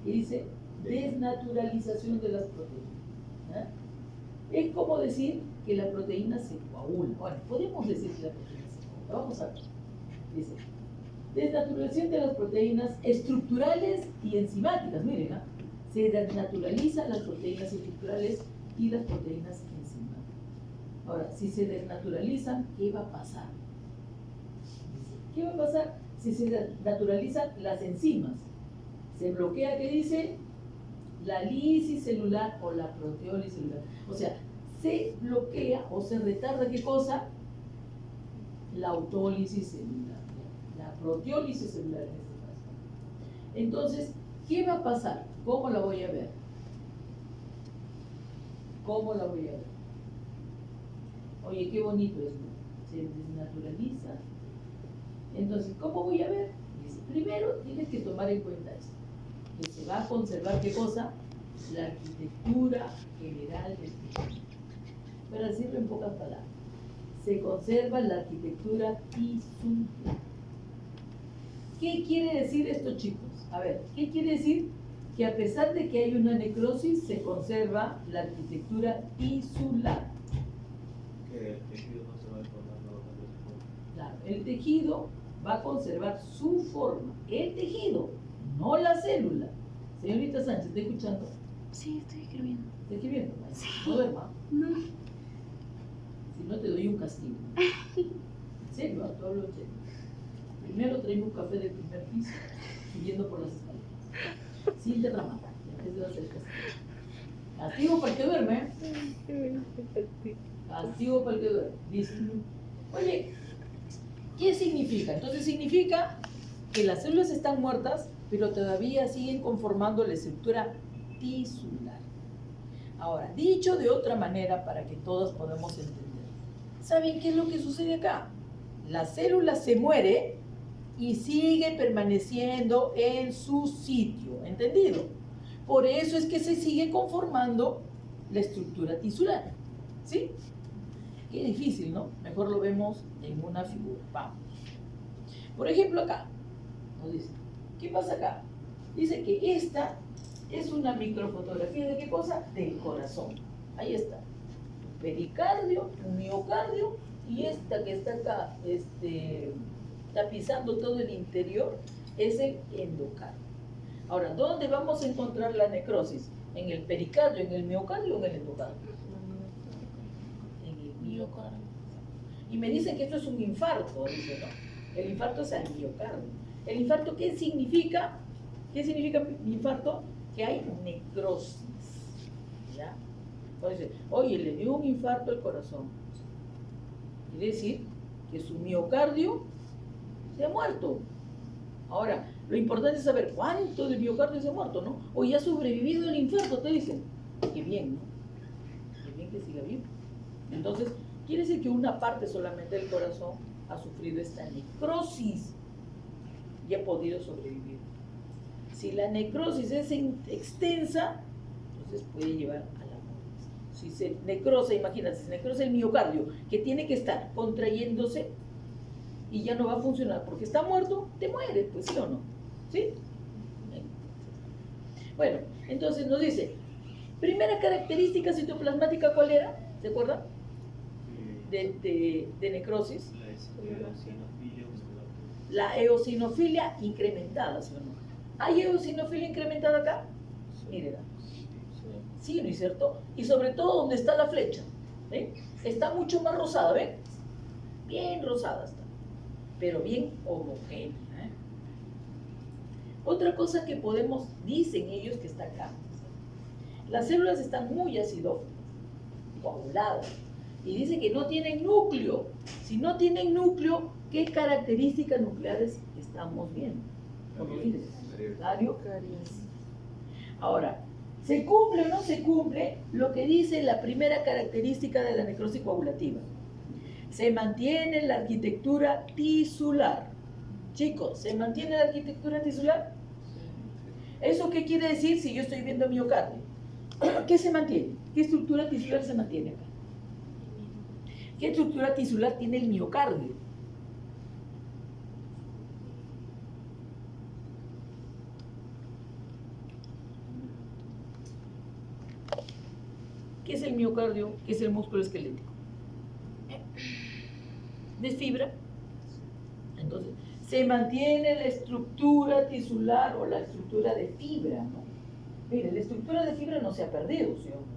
y dice, desnaturalización de las proteínas. Es como decir que la proteína se coagula. Bueno, podemos decir que la proteína se coagula. Vamos a ver. Dice, desnaturalización de las proteínas estructurales y enzimáticas. Miren, se desnaturalizan las proteínas estructurales y las proteínas enzimáticas. Ahora, si se desnaturalizan, ¿qué va a pasar? ¿Qué va a pasar si se desnaturalizan las enzimas? Se bloquea, ¿qué dice? La lisis celular o la proteólisis celular. O sea, se bloquea o se retarda, ¿qué cosa? La autólisis celular, la proteólisis celular en este caso. Entonces, ¿qué va a pasar? ¿Cómo la voy a ver? ¿Cómo la voy a ver? Oye, qué bonito es, ¿no? Se desnaturaliza. Entonces, ¿cómo voy a ver? Primero, tienes que tomar en cuenta esto, que se va a conservar, ¿qué cosa? La arquitectura general del tejido. Para decirlo en pocas palabras, se conserva la arquitectura tisular. ¿Qué quiere decir esto, chicos? A ver, ¿qué quiere decir? Que a pesar de que hay una necrosis, se conserva la arquitectura tisular. Que el tejido no se va a deformar, no va a cambiar su forma. Claro, el tejido va a conservar su forma. El tejido, no la célula. Señorita Sánchez, ¿está escuchando? Sí, estoy escribiendo. ¿Está escribiendo? Sí. No duerma. No. Si no, te doy un castigo. En serio, te hablo en serio. Primero traemos un café del primer piso, subiendo por las escaleras. Sin derramar. Después te va a hacer castigo. Castigo para el que duerme. Castigo para el que duerme. Listo. Oye, ¿qué significa? Entonces significa que las células están muertas, pero todavía siguen conformando la estructura tisular. Ahora, dicho de otra manera para que todos podamos entender. ¿Saben qué es lo que sucede acá? La célula se muere y sigue permaneciendo en su sitio, ¿entendido? Por eso es que se sigue conformando la estructura tisular, ¿sí? Qué difícil, ¿no? Mejor lo vemos en una figura. Vamos. Por ejemplo, acá nos dice, ¿qué pasa acá? Dice que esta es una microfotografía de qué cosa? Del corazón. Ahí está. Pericardio, un miocardio, y esta que está acá, tapizando todo el interior, es el endocardio. Ahora, ¿dónde vamos a encontrar la necrosis? ¿En el pericardio, en el miocardio o en el endocardio? En el miocardio. Y me dicen que esto es un infarto, dice, ¿no? El infarto es el miocardio. ¿El infarto qué significa? ¿Qué significa infarto? Que hay necrosis. ¿Ya? Entonces, oye, le dio un infarto al corazón. Quiere decir que su miocardio se ha muerto. Ahora, lo importante es saber cuánto del miocardio se ha muerto, ¿no? O ya ha sobrevivido el infarto, te dicen. Qué bien, ¿no? Qué bien que siga vivo. Entonces, quiere decir que una parte solamente del corazón ha sufrido esta necrosis y ha podido sobrevivir. Si la necrosis es extensa, entonces puede llevar a la muerte. Si se necrosa, imagínate, si se necrosa el miocardio, que tiene que estar contrayéndose y ya no va a funcionar porque está muerto, te mueres, pues sí o no. ¿Sí? Bueno, entonces nos dice, primera característica citoplasmática, ¿cuál era? ¿Se acuerdan? De necrosis. La La eosinofilia incrementada, ¿sí o no? ¿Hay eosinofilia incrementada acá? Miren, sí, ¿no es cierto? Y sobre todo donde está la flecha, ¿ven? Está mucho más rosada, ¿ven? Bien rosada está, pero bien homogénea, ¿eh? Otra cosa que podemos, dicen ellos que está acá, las células están muy acidófilas, coaguladas, y dice que no tienen núcleo. Si no tienen núcleo, ¿qué características nucleares estamos viendo? Ahora, ¿se cumple o no se cumple lo que dice la primera característica de la necrosis coagulativa? Se mantiene la arquitectura tisular. Chicos, ¿se mantiene la arquitectura tisular? ¿Eso qué quiere decir si yo estoy viendo miocardio? ¿Qué se mantiene? ¿Qué estructura tisular se mantiene acá? ¿Qué estructura tisular tiene el miocardio? ¿Qué es el miocardio? ¿Qué es el músculo esquelético? ¿De fibra? Entonces, se mantiene la estructura tisular o la estructura de fibra, ¿no? Mire, la estructura de fibra no se ha perdido, ¿sí o no?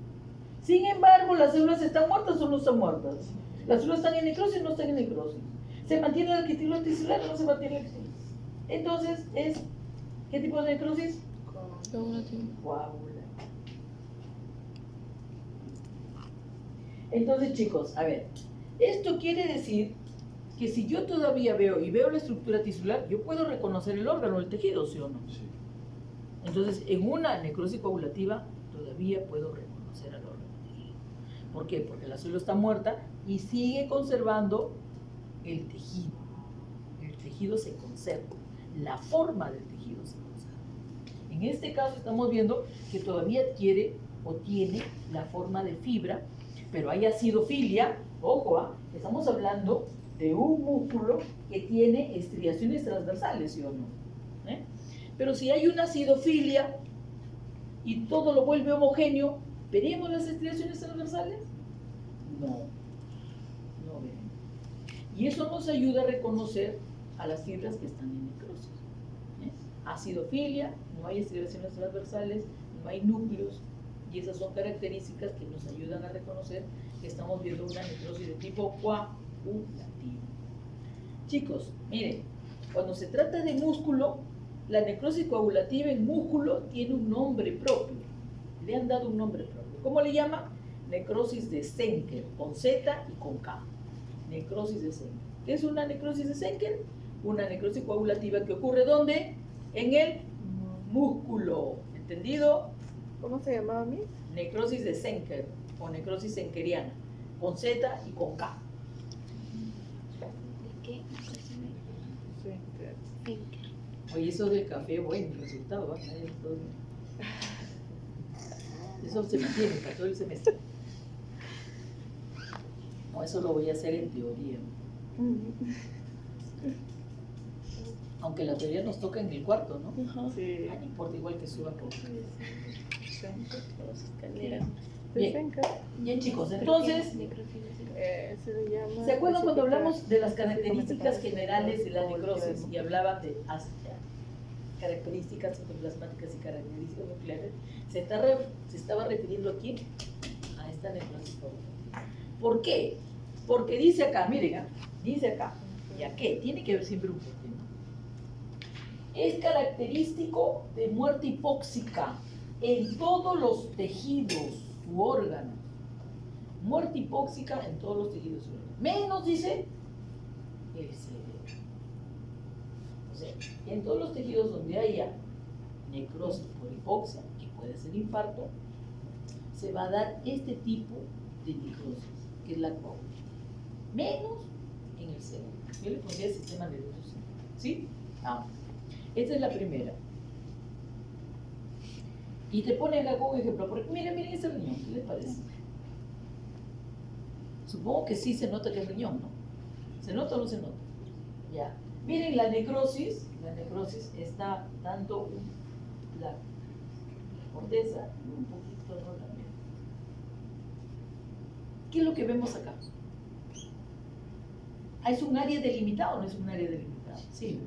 Sin embargo, ¿las células están muertas o no están muertas? ¿Las células están en necrosis o no están en necrosis? ¿Se mantiene la arquitectura tisular o no se mantiene la arquitectura? Entonces, ¿qué tipo de necrosis? Coagulativa. Entonces, chicos, a ver, esto quiere decir que si yo todavía veo la estructura tisular, yo puedo reconocer el órgano, el tejido, ¿sí o no? Sí. Entonces, en una necrosis coagulativa todavía puedo reconocer al órgano. ¿Por qué? Porque la célula está muerta y sigue conservando el tejido. El tejido se conserva, la forma del tejido se conserva. En este caso estamos viendo que todavía adquiere o tiene la forma de fibra, pero hay acidofilia. Ojo, estamos hablando de un músculo que tiene estriaciones transversales, ¿sí o no? Pero si hay una acidofilia y todo lo vuelve homogéneo, ¿veremos las estriaciones transversales? No, no veremos. Y eso nos ayuda a reconocer a las fibras que están en necrosis. Acidofilia, no hay estriaciones transversales, no hay núcleos, y esas son características que nos ayudan a reconocer que estamos viendo una necrosis de tipo coagulativo. Chicos, miren, cuando se trata de músculo, la necrosis coagulativa en músculo tiene un nombre propio. Le han dado un nombre propio. ¿Cómo le llama? Necrosis de Zenker, con Z y con K. Necrosis de Zenker. ¿Qué es una necrosis de Zenker? Una necrosis coagulativa que ocurre ¿dónde? En el músculo. ¿Entendido? ¿Cómo se llamaba a mí? Necrosis de Zenker o necrosis zenkeriana, con Z y con K. ¿Qué? Oye, eso del café, bueno, el resultado va a ser todo. Eso se mantiene para todo el semestre. No, eso lo voy a hacer en teoría. Aunque la teoría nos toca en el cuarto, ¿no? Sí. No importa, igual que suba por. Bien. Bien, chicos, entonces, ¿se acuerdan cuando hablamos de las características generales de la necrosis y hablaban de características citoplasmáticas y características nucleares? Se estaba refiriendo aquí a esta necrosis coagulativa. ¿Por qué? Porque dice acá, miren, dice acá, ¿ya qué? Tiene que haber siempre un porqué, ¿no? Es característico de muerte hipóxica en todos los tejidos u órganos. Muerte hipóxica en todos los tejidos u órganos. Menos, dice, el cerebro. O sea, en todos los tejidos donde haya necrosis por hipoxia, que puede ser infarto, se va a dar este tipo de necrosis, que es la coagulación. Menos en el cerebro. Yo le pondría el sistema nervioso. ¿Sí? Esta es la primera. Y te ponen acá un ejemplo. Porque miren ese riñón, ¿qué les parece? Supongo que sí se nota que es riñón, ¿no? ¿Se nota o no se nota? Ya. Miren la necrosis está dando la corteza y un poquito de también. ¿Qué es lo que vemos acá? Ah, ¿es un área delimitada o no es un área delimitada? Sí.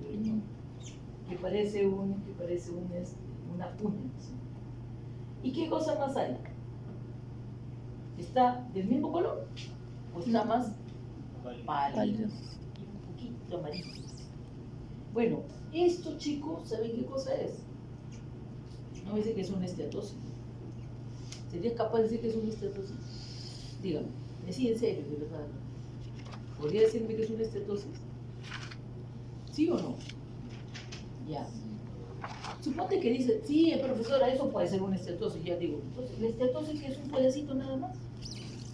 Que parece una puña. ¿Sí? ¿Y qué cosa más hay? ¿Está del mismo color? ¿O está más pálido? Y un poquito amarillo. Bueno, esto, chicos, ¿saben qué cosa es? No dice que es una esteatosis. ¿Serías capaz de decir que es una esteatosis? Dígame, decí en serio, de verdad. ¿Podría decirme que es una esteatosis? ¿Sí o no? Ya. Suponte que dice, sí, profesora, eso puede ser una esteatosis. Ya digo, entonces, ¿la esteatosis es un pedacito nada más?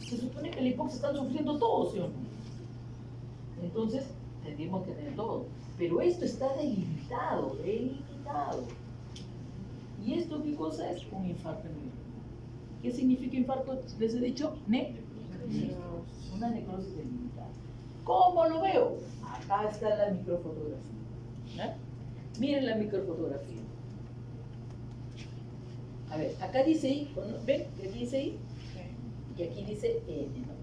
Se supone que la hipoxia están sufriendo todos, ¿sí o no? Entonces, tendríamos que tener todo. Pero esto está delimitado. ¿Y esto qué cosa es? Un infarto neuronal. ¿Qué significa infarto? Les he dicho, una necrosis delimitada. ¿Cómo lo veo? Acá está la microfotografía. ¿Ya? Miren la microfotografía. A ver, acá dice I, ¿ven? Que aquí dice I y aquí dice N, ¿no?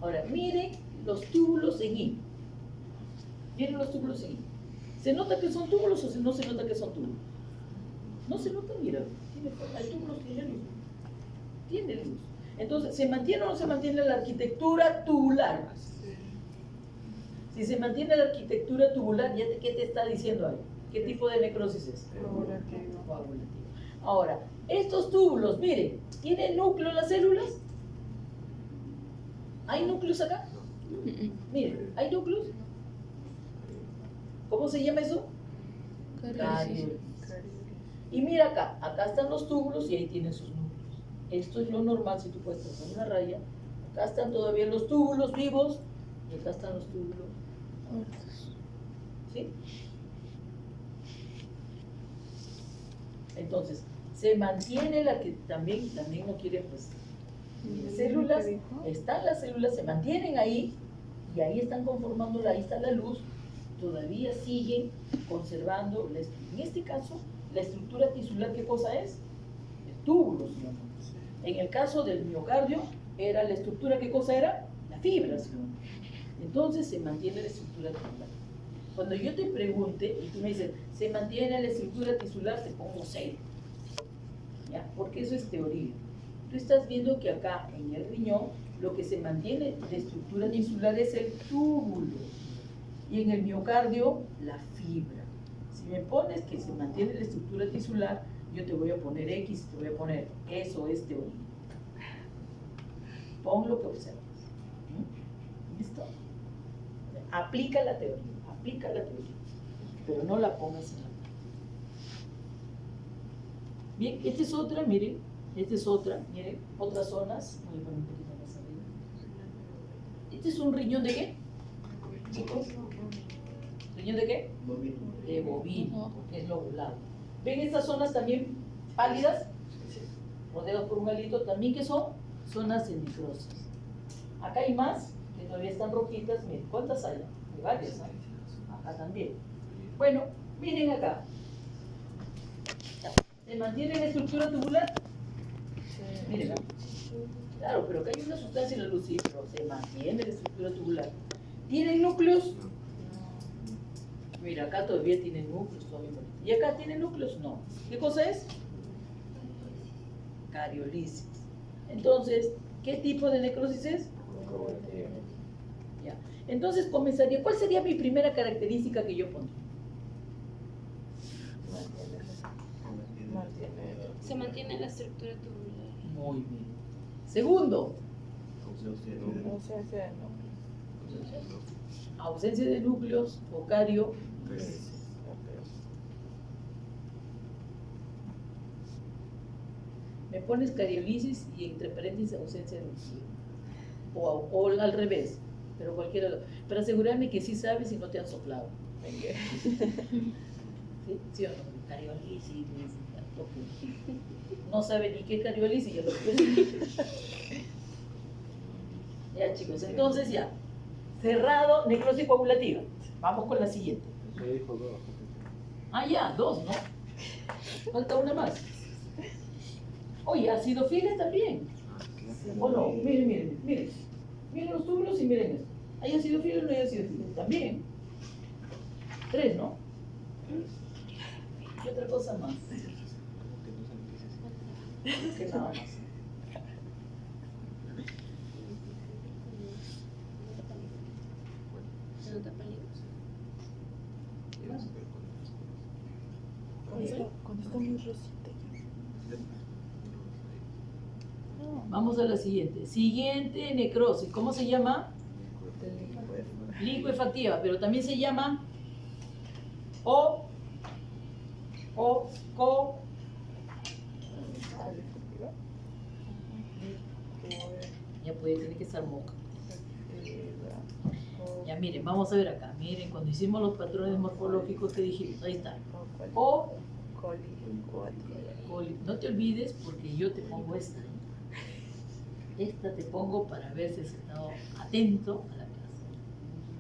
Ahora, miren los túbulos en I. Miren los túbulos en I. ¿Se nota que son túbulos o no se nota que son túbulos? No se nota, mira. Hay túbulos que tienen luz. Tiene luz. Entonces, ¿se mantiene o no se mantiene la arquitectura tubular? Si se mantiene la arquitectura tubular, ¿qué te está diciendo ahí? ¿Qué tipo de necrosis es? Coagulativo. Ahora, estos túbulos, miren, ¿tienen núcleo las células? ¿Hay núcleos acá? Miren, ¿hay núcleos? ¿Cómo se llama eso? Cariólisis. Y mira acá están los túbulos y ahí tienen sus núcleos. Esto es lo normal si tú puedes trazar una raya. Acá están todavía los túbulos vivos y acá están los túbulos muertos. ¿Sí? Entonces, se mantiene la que también no quiere, pues, células, están las células, se mantienen ahí y ahí están conformando, ahí está la luz, todavía siguen conservando, en este caso, la estructura tisular, ¿qué cosa es? El túbulo, ¿sí? En el caso del miocardio, era la estructura, ¿qué cosa era? La fibra, ¿sí? Entonces se mantiene la estructura tisular. Cuando yo te pregunte y tú me dices, ¿se mantiene la estructura tisular? Te pongo 0. ¿Ya? Porque eso es teoría. Tú estás viendo que acá en el riñón lo que se mantiene de estructura tisular es el túbulo. Y en el miocardio, la fibra. Si me pones que se mantiene la estructura tisular, yo te voy a poner X, te voy a poner, eso es teoría. Pon lo que observas. ¿Listo? Aplica la teoría, pero no la pongas en la teoría. Bien, esta es otra, miren, otras zonas. Voy a poner un poquito más arriba. Este es un riñón de qué, chicos. ¿Riñón de qué? Bovino. De bovino, porque es lobulado. ¿Ven estas zonas también pálidas? Rodeadas por un halito, también que son zonas de necrosis. Acá hay más, que todavía están rojitas. Miren, ¿cuántas hay? Hay varias, ¿no? Acá también. Bueno, miren acá. ¿Se mantiene la estructura tubular? Miren, ¿no? Claro, pero acá hay una sustancia en la luz, sí, pero se mantiene la estructura tubular. ¿Tienen núcleos? Mira, acá todavía tienen núcleos, todavía. ¿Y acá tienen núcleos? No. ¿Qué cosa es? Cariólisis. Entonces, ¿qué tipo de necrosis es? Ya. Entonces comenzaría, ¿cuál sería mi primera característica que yo pondría? Se mantiene la estructura tubular. Muy bien. Segundo, ausencia de núcleos o cario. Me pones cariólisis y entre paréntesis ausencia de núcleos. O al revés, pero cualquiera. Para asegurarme que sí sabes y no te han soplado. ¿Sí o no? Cariólisis. No sabe ni qué cariólisis, ya lo puse. Ya, chicos, entonces ya. Cerrado, necrosis coagulativa. Vamos con la siguiente. Me dijo 2. Ah, ya, 2, ¿no? Falta una más. Oye, acidofilia también. ¿O no? Miren. Miren los túbulos y miren esto. ¿Hay ácido filo o no hay ácido filo? También. 3, ¿no? ¿Qué otra cosa más? Creo que nada más. Cuando está muy rosita. Vamos a la siguiente. Siguiente necrosis. ¿Cómo se llama? Licuefactiva, pero también se llama ya puede tener que estar moca. Ya miren, vamos a ver acá. Miren, cuando hicimos los patrones morfológicos que dijimos, ahí está. No te olvides porque yo te pongo esta. Esta te pongo para ver si has estado atento a la clase.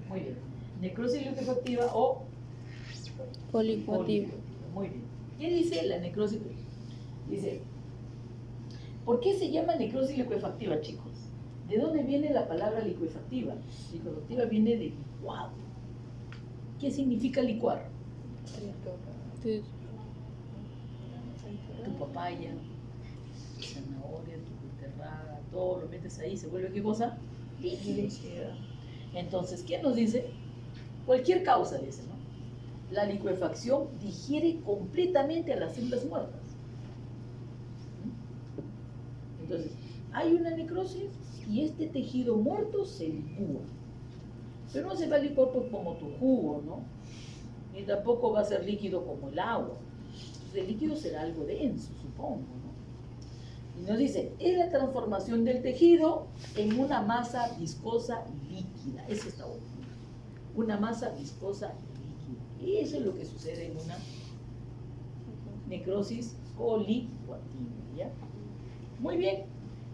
Muy bien. Necrosis licuefactiva o Policuativa. Muy bien. ¿Qué dice la necrosis? Dice, ¿por qué se llama necrosis licuefactiva, chicos? ¿De dónde viene la palabra licuefactiva? Licuefactiva viene de licuado. ¿Qué significa licuar? Sí. Tu papaya, tu zanahoria, tu beterraga, todo lo metes ahí, se vuelve ¿qué cosa? Líquido. Entonces, ¿quién nos dice? Cualquier causa, dice, ¿no? La licuefacción digiere completamente a las células muertas. Entonces, hay una necrosis y este tejido muerto se licúa. Pero no se va a licuar pues como tu jugo, ¿no? Ni tampoco va a ser líquido como el agua. Entonces, el líquido será algo denso, supongo, ¿no? Y nos dice, es la transformación del tejido en una masa viscosa y líquida. Eso está bueno. Una masa viscosa y líquida. Y eso es lo que sucede en una necrosis colicuativa, ¿ya? Muy bien,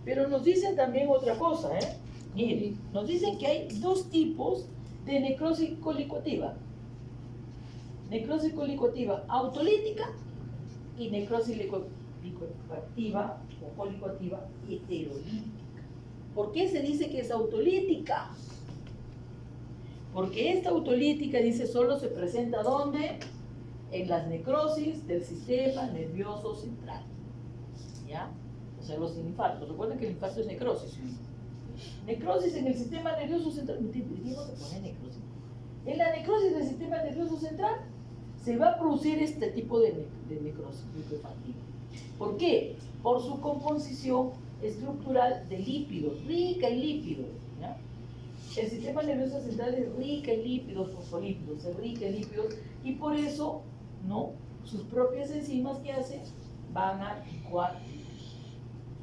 pero nos dicen también otra cosa, ¿eh? Miren, nos dicen que hay dos tipos de necrosis colicuativa. Necrosis colicuativa autolítica y necrosis licuefactiva o colicuativa heterolítica. ¿Por qué se dice que es autolítica? Porque esta autolítica, dice, solo se presenta ¿dónde? En las necrosis del sistema nervioso central. ¿Ya? O sea, los infartos. Recuerden que el infarto es necrosis. Necrosis en el sistema nervioso central. ¿Por qué no se pone necrosis? En la necrosis del sistema nervioso central se va a producir este tipo de necrosis licuefactiva. ¿Por qué? Por su composición estructural de lípidos, rica en lípidos. ¿Ya? El sistema nervioso central es rica en lípidos, fosfolípidos, es rica en lípidos, y por eso, ¿no? Sus propias enzimas que hacen van a licuar.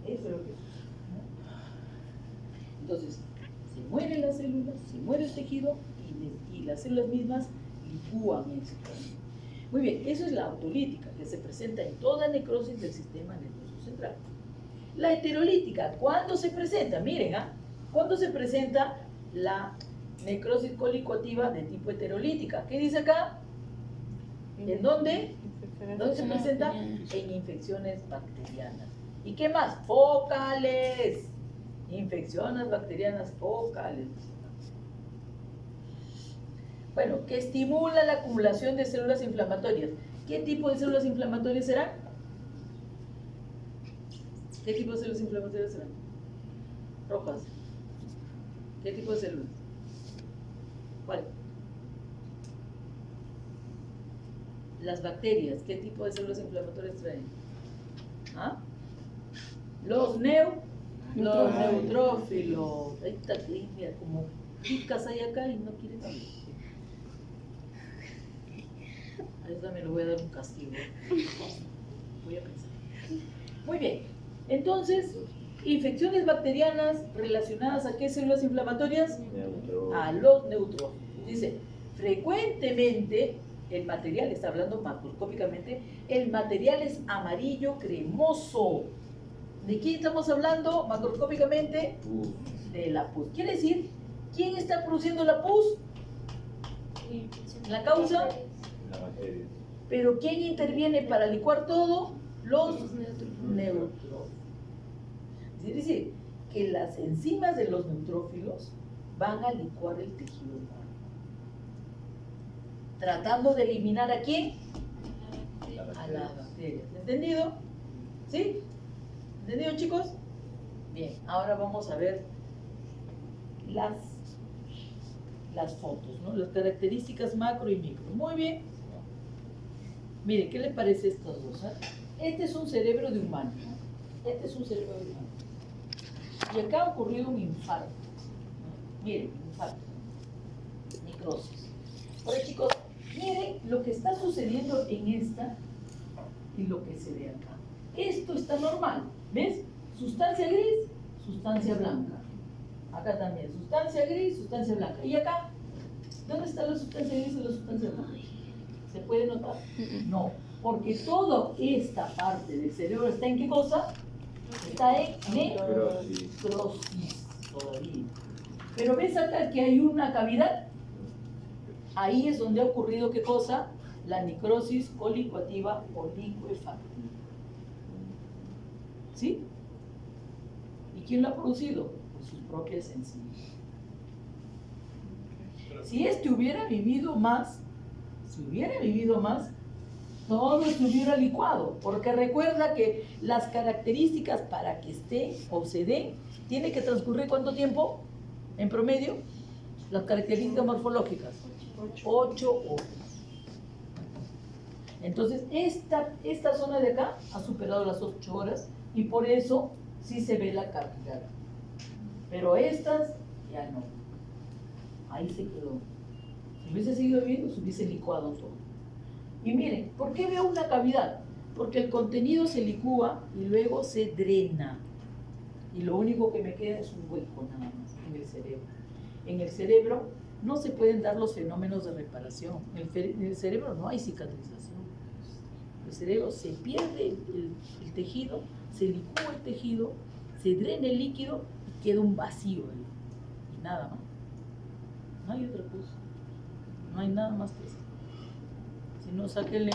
Eso es lo que sucede, ¿no? Entonces, se mueren las células, se muere el tejido y las células mismas licúan eso. Muy bien, eso es la autolítica, que se presenta en toda necrosis del sistema nervioso central. La heterolítica, ¿cuándo se presenta? Miren, ¿cuándo se presenta la necrosis colicuativa de tipo heterolítica? ¿Qué dice acá? ¿En dónde? ¿Dónde se presenta? En infecciones bacterianas. ¿Y qué más? Focales. Infecciones bacterianas focales. Bueno, que estimula la acumulación de células inflamatorias. ¿Qué tipo de células inflamatorias serán? ¿Qué tipo de células inflamatorias serán? Rojas. ¿Qué tipo de células? ¿Cuál? Las bacterias. ¿Qué tipo de células inflamatorias traen? ¿Ah? Los neutrófilos. Ahí está, mira, como picas ahí acá y no quieres salir. A esta me lo voy a dar un castigo. Voy a pensar. Muy bien. Entonces, infecciones bacterianas relacionadas a qué células inflamatorias? A los neutrófilos. Dice, frecuentemente el material, está hablando macroscópicamente, el material es amarillo cremoso. ¿De quién estamos hablando macroscópicamente? De la pus. Quiere decir, ¿quién está produciendo la pus? ¿La causa? La bacteria. Pero ¿quién interviene para licuar todo? Los neutrófilos. Es decir, que las enzimas de los neutrófilos van a licuar el tejido humano. Tratando de eliminar ¿a quién? A las bacterias. ¿Entendido? ¿Sí? ¿Entendido, chicos? Bien, ahora vamos a ver las fotos, ¿no? Las características macro y micro. Muy bien. Mire, ¿qué le parece estas dos? Este es un cerebro de humano. Este es un cerebro de humano. Y acá ha ocurrido un infarto. Miren, infarto. Necrosis. Ahora, chicos, miren lo que está sucediendo en esta y lo que se ve acá. Esto está normal. ¿Ves? Sustancia gris, sustancia blanca. Acá también, sustancia gris, sustancia blanca. ¿Y acá? ¿Dónde está la sustancia gris y la sustancia blanca? ¿Se puede notar? No, porque toda esta parte del cerebro está en ¿qué cosa? Está en necrosis todavía. Pero ves acá que hay una cavidad. Ahí es donde ha ocurrido ¿qué cosa? La necrosis colicoactiva o licuefactiva. ¿Sí? ¿Y quién lo ha producido? Pues sus propias enzimas. Si este hubiera vivido más, todo se hubiera licuado, porque recuerda que las características para que esté o se dé, tiene que transcurrir ¿cuánto tiempo? En promedio, las características morfológicas, 8 horas. Entonces, esta zona de acá ha superado las 8 horas y por eso sí se ve la cavidad. Pero estas ya no. Ahí se quedó. Si hubiese seguido viendo, se hubiese licuado todo. Y miren, ¿por qué veo una cavidad? Porque el contenido se licúa y luego se drena. Y lo único que me queda es un hueco nada más en el cerebro. En el cerebro no se pueden dar los fenómenos de reparación. En el cerebro no hay cicatrización. El cerebro se pierde el tejido, se licúa el tejido, se drena el líquido y queda un vacío ahí. Y nada más. No hay otra cosa. No hay nada más que eso. Si no, sáquenle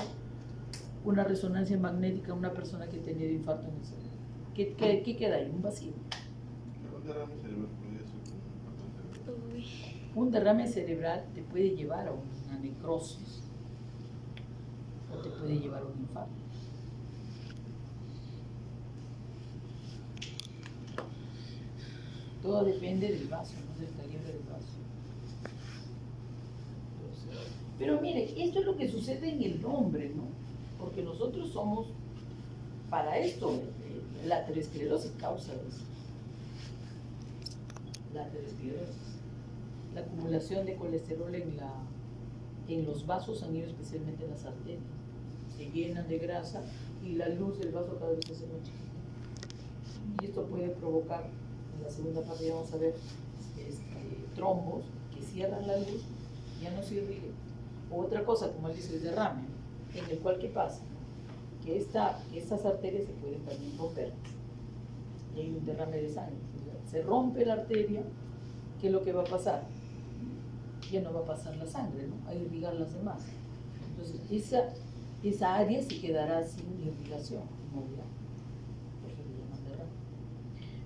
una resonancia magnética a una persona que ha tenido infarto en el cerebro. ¿Qué queda ahí? Un vacío. Un derrame cerebral te puede llevar a una necrosis o te puede llevar a un infarto. Todo depende del vaso, ¿no? Del calibre del vaso. Pero mire, esto es lo que sucede en el hombre, ¿no? Porque nosotros somos, para esto, la aterosclerosis causa eso. La aterosclerosis. La acumulación de colesterol en los vasos sanguíneos, especialmente en las arterias. Se llenan de grasa y la luz del vaso cada vez se hace más chiquita. Y esto puede provocar, en la segunda parte ya vamos a ver, trombos que cierran la luz, ya no se irrigue. O otra cosa, como él dice, el derrame, en el cual ¿qué pasa? Que estas arterias se pueden también romper. Y hay un derrame de sangre. Se rompe la arteria, ¿qué es lo que va a pasar? Ya no va a pasar la sangre, ¿no? A irrigar las demás. Entonces, esa área se quedará sin irrigación, inmovilidad. Por eso le llaman derrame.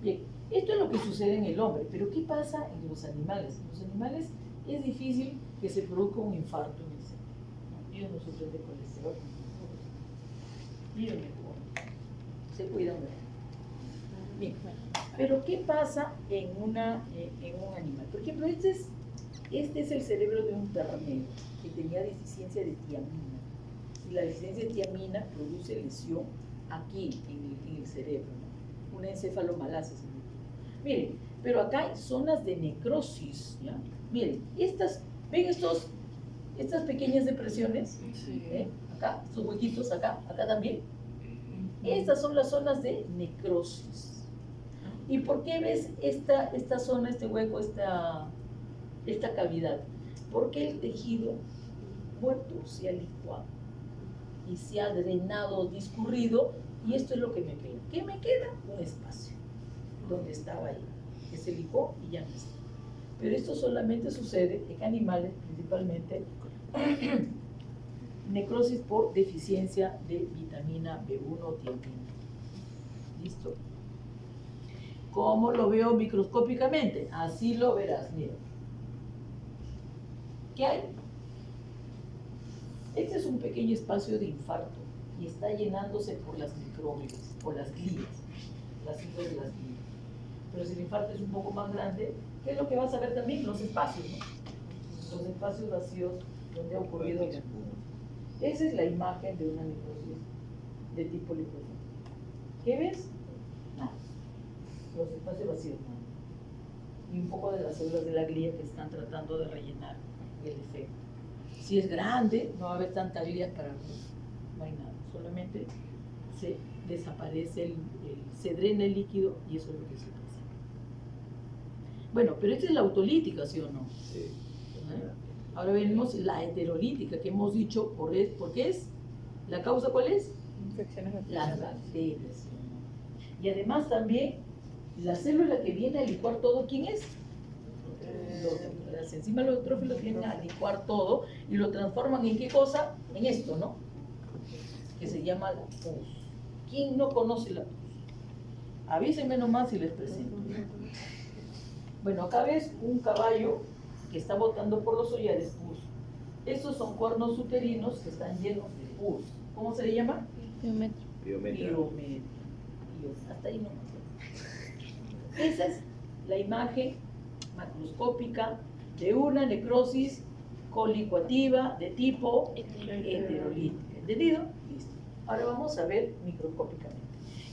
Bien, esto es lo que sucede en el hombre, pero ¿qué pasa en los animales? En los animales es difícil que se produzca un infarto en el cerebro, ¿no? Ellos no sufren de colesterol. Miren cómo se cuidan de él. Bien, pero ¿qué pasa en un animal? Por ejemplo, este es el cerebro de un ternero que tenía deficiencia de tiamina. Y la deficiencia de tiamina produce lesión aquí en el cerebro, ¿no? Una encefalomalacia. Miren, pero acá hay zonas de necrosis, ¿ya? Miren, ¿ven estas pequeñas depresiones? Sí. Acá, estos huequitos acá también. Estas son las zonas de necrosis. ¿Y por qué ves esta zona, este hueco, esta cavidad? Porque el tejido muerto se ha licuado y se ha drenado, discurrido, y esto es lo que me queda. ¿Qué me queda? Un espacio donde estaba ahí, que se licuó y ya no está. Pero esto solamente sucede en animales, principalmente necrosis por deficiencia de vitamina B1 o tiamina. ¿Listo? ¿Cómo lo veo microscópicamente? Así lo verás, mira. ¿Qué hay? Este es un pequeño espacio de infarto y está llenándose por las microglías, por las glías, las células de las glías. Pero si el infarto es un poco más grande, ¿qué es lo que vas a ver también? Los espacios, ¿no? Los espacios vacíos donde ha ocurrido el embudo. Esa es la imagen de una necrosis de tipo linfocítico. ¿Qué ves? Nada. Los espacios vacíos, nada. Y un poco de las células de la glía que están tratando de rellenar el efecto. Si es grande, no va a haber tanta glía para no hay nada. Solamente se desaparece, se drena el líquido y eso es lo que se pasa. Bueno, pero esta es la autolítica, ¿sí o no? Sí. ¿Eh? Ahora venimos la heterolítica, que hemos dicho, ¿por qué es? ¿La causa cuál es? Infecciones Las bacterias. ¿Sí o no? Y además también, la célula que viene a licuar todo, ¿quién es? Las enzimas neutrófilos vienen a licuar todo y lo transforman en qué cosa? En esto, ¿no? Que se llama la pus. ¿Quién no conoce la pus? Avísenme nomás si les presento. Bueno, acá ves un caballo que está botando por los hollares pus. Estos son cuernos uterinos que están llenos de pus. ¿Cómo se le llama? Biometría. Biometría. Hasta ahí nomás. Esa es la imagen macroscópica de una necrosis colicuativa de tipo heterolítica. ¿Entendido? Listo. Ahora vamos a ver microscópicamente.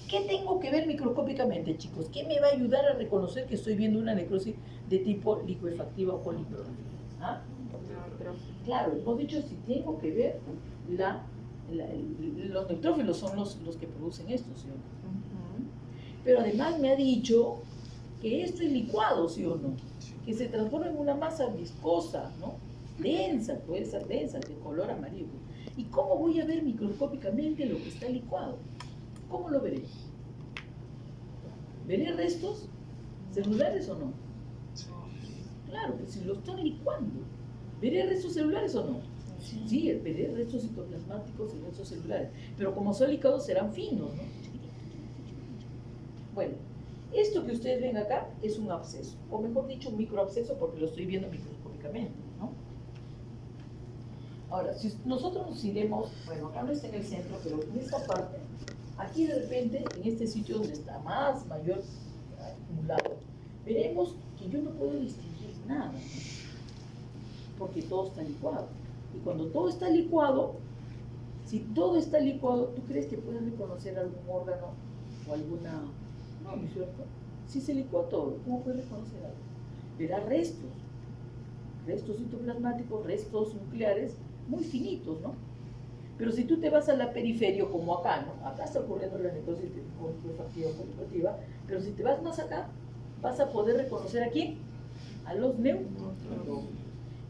¿Qué tengo que ver microscópicamente, chicos? ¿Qué me va a ayudar a reconocer que estoy viendo una necrosis de tipo licuefactiva o colicuativa? ¿Ah? Claro, hemos dicho si tengo que ver los neutrófilos son los que producen esto, ¿sí o no? Pero además me ha dicho que esto es licuado, ¿sí o no? Que se transforma en una masa viscosa, ¿no? Densa, puede ser densa, de color amarillo. ¿Y cómo voy a ver microscópicamente lo que está licuado? ¿Cómo lo veré? ¿Veré restos celulares o no? Claro, pues si lo están licuando. ¿Veré restos celulares o no? Sí, veré restos citoplasmáticos y restos celulares. Pero como son licuados serán finos, ¿no? Bueno, esto que ustedes ven acá es un absceso, o mejor dicho, un microabsceso porque lo estoy viendo microscópicamente, ¿no? Ahora, si nosotros nos iremos, bueno, acá no está en el centro, pero en esta parte, aquí de repente, en este sitio donde está mayor acumulado, veremos que yo no puedo distinguir nada, ¿no? Porque todo está licuado. Y cuando todo está licuado, si todo está licuado, ¿tú crees que puedes reconocer algún órgano o alguna... No, ¿no es cierto? Si se licúa todo, ¿cómo puedes reconocer algo? Verá restos citoplasmáticos, restos nucleares muy finitos, ¿no? Pero si tú te vas a la periferia, como acá, ¿no? Acá está ocurriendo la necrosis licuefactiva o colicuativa, pero si te vas más acá, vas a poder reconocer a quién, a los neutrófilos.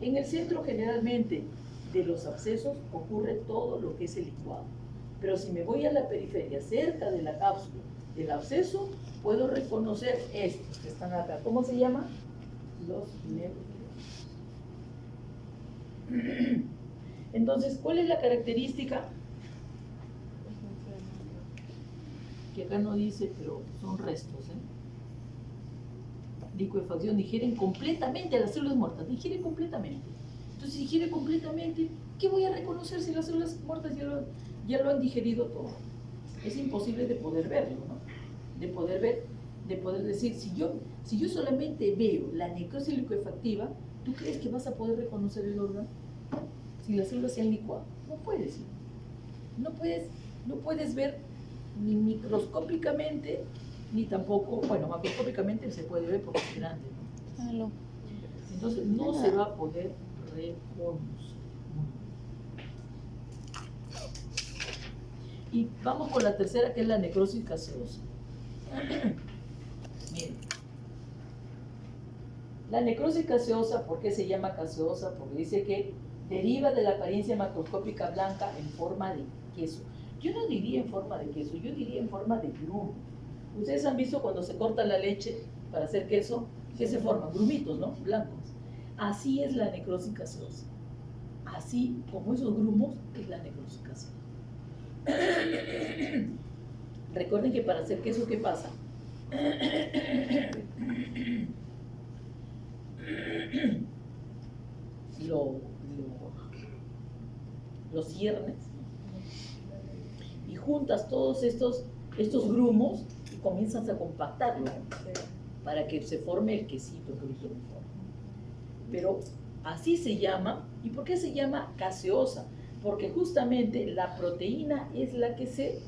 En el centro generalmente de los abscesos ocurre todo lo que es el licuado, pero si me voy a la periferia, cerca de la cápsula del absceso, puedo reconocer estos que están acá. ¿Cómo se llaman? Los neutrófilos. Entonces, ¿cuál es la característica? Que acá no dice, pero son restos, ¿eh? Licuefacción, digieren completamente a las células muertas, digieren completamente. Entonces, si digiere completamente, ¿qué voy a reconocer si las células muertas ya lo han digerido todo? Es imposible de poder verlo, ¿no? De poder ver, de poder decir, si yo solamente veo la necrosis licuefactiva, ¿tú crees que vas a poder reconocer el órgano? Si las células se han licuado, no puedes. No puedes ver ni microscópicamente, ni tampoco, bueno, macroscópicamente se puede ver porque es grande, ¿no? Entonces no se va a poder reconocer. Y vamos con la tercera, que es la necrosis gaseosa. Miren, la necrosis gaseosa, ¿por qué se llama gaseosa? Porque dice que deriva de la apariencia macroscópica blanca en forma de queso. Yo no diría en forma de queso, yo diría en forma de grumo. Ustedes han visto cuando se corta la leche para hacer queso, ¿qué se forman? Grumitos, ¿no? Blancos. Así es la necrosis gaseosa. Así como esos grumos es la necrosis gaseosa. Recuerden que para hacer queso, ¿qué pasa? Lo los ciernes, y juntas todos estos grumos y comienzas a compactarlo para que se forme el quesito que ahorita me forma. Pero así se llama. ¿Y por qué se llama caseosa? Porque justamente la proteína es la que se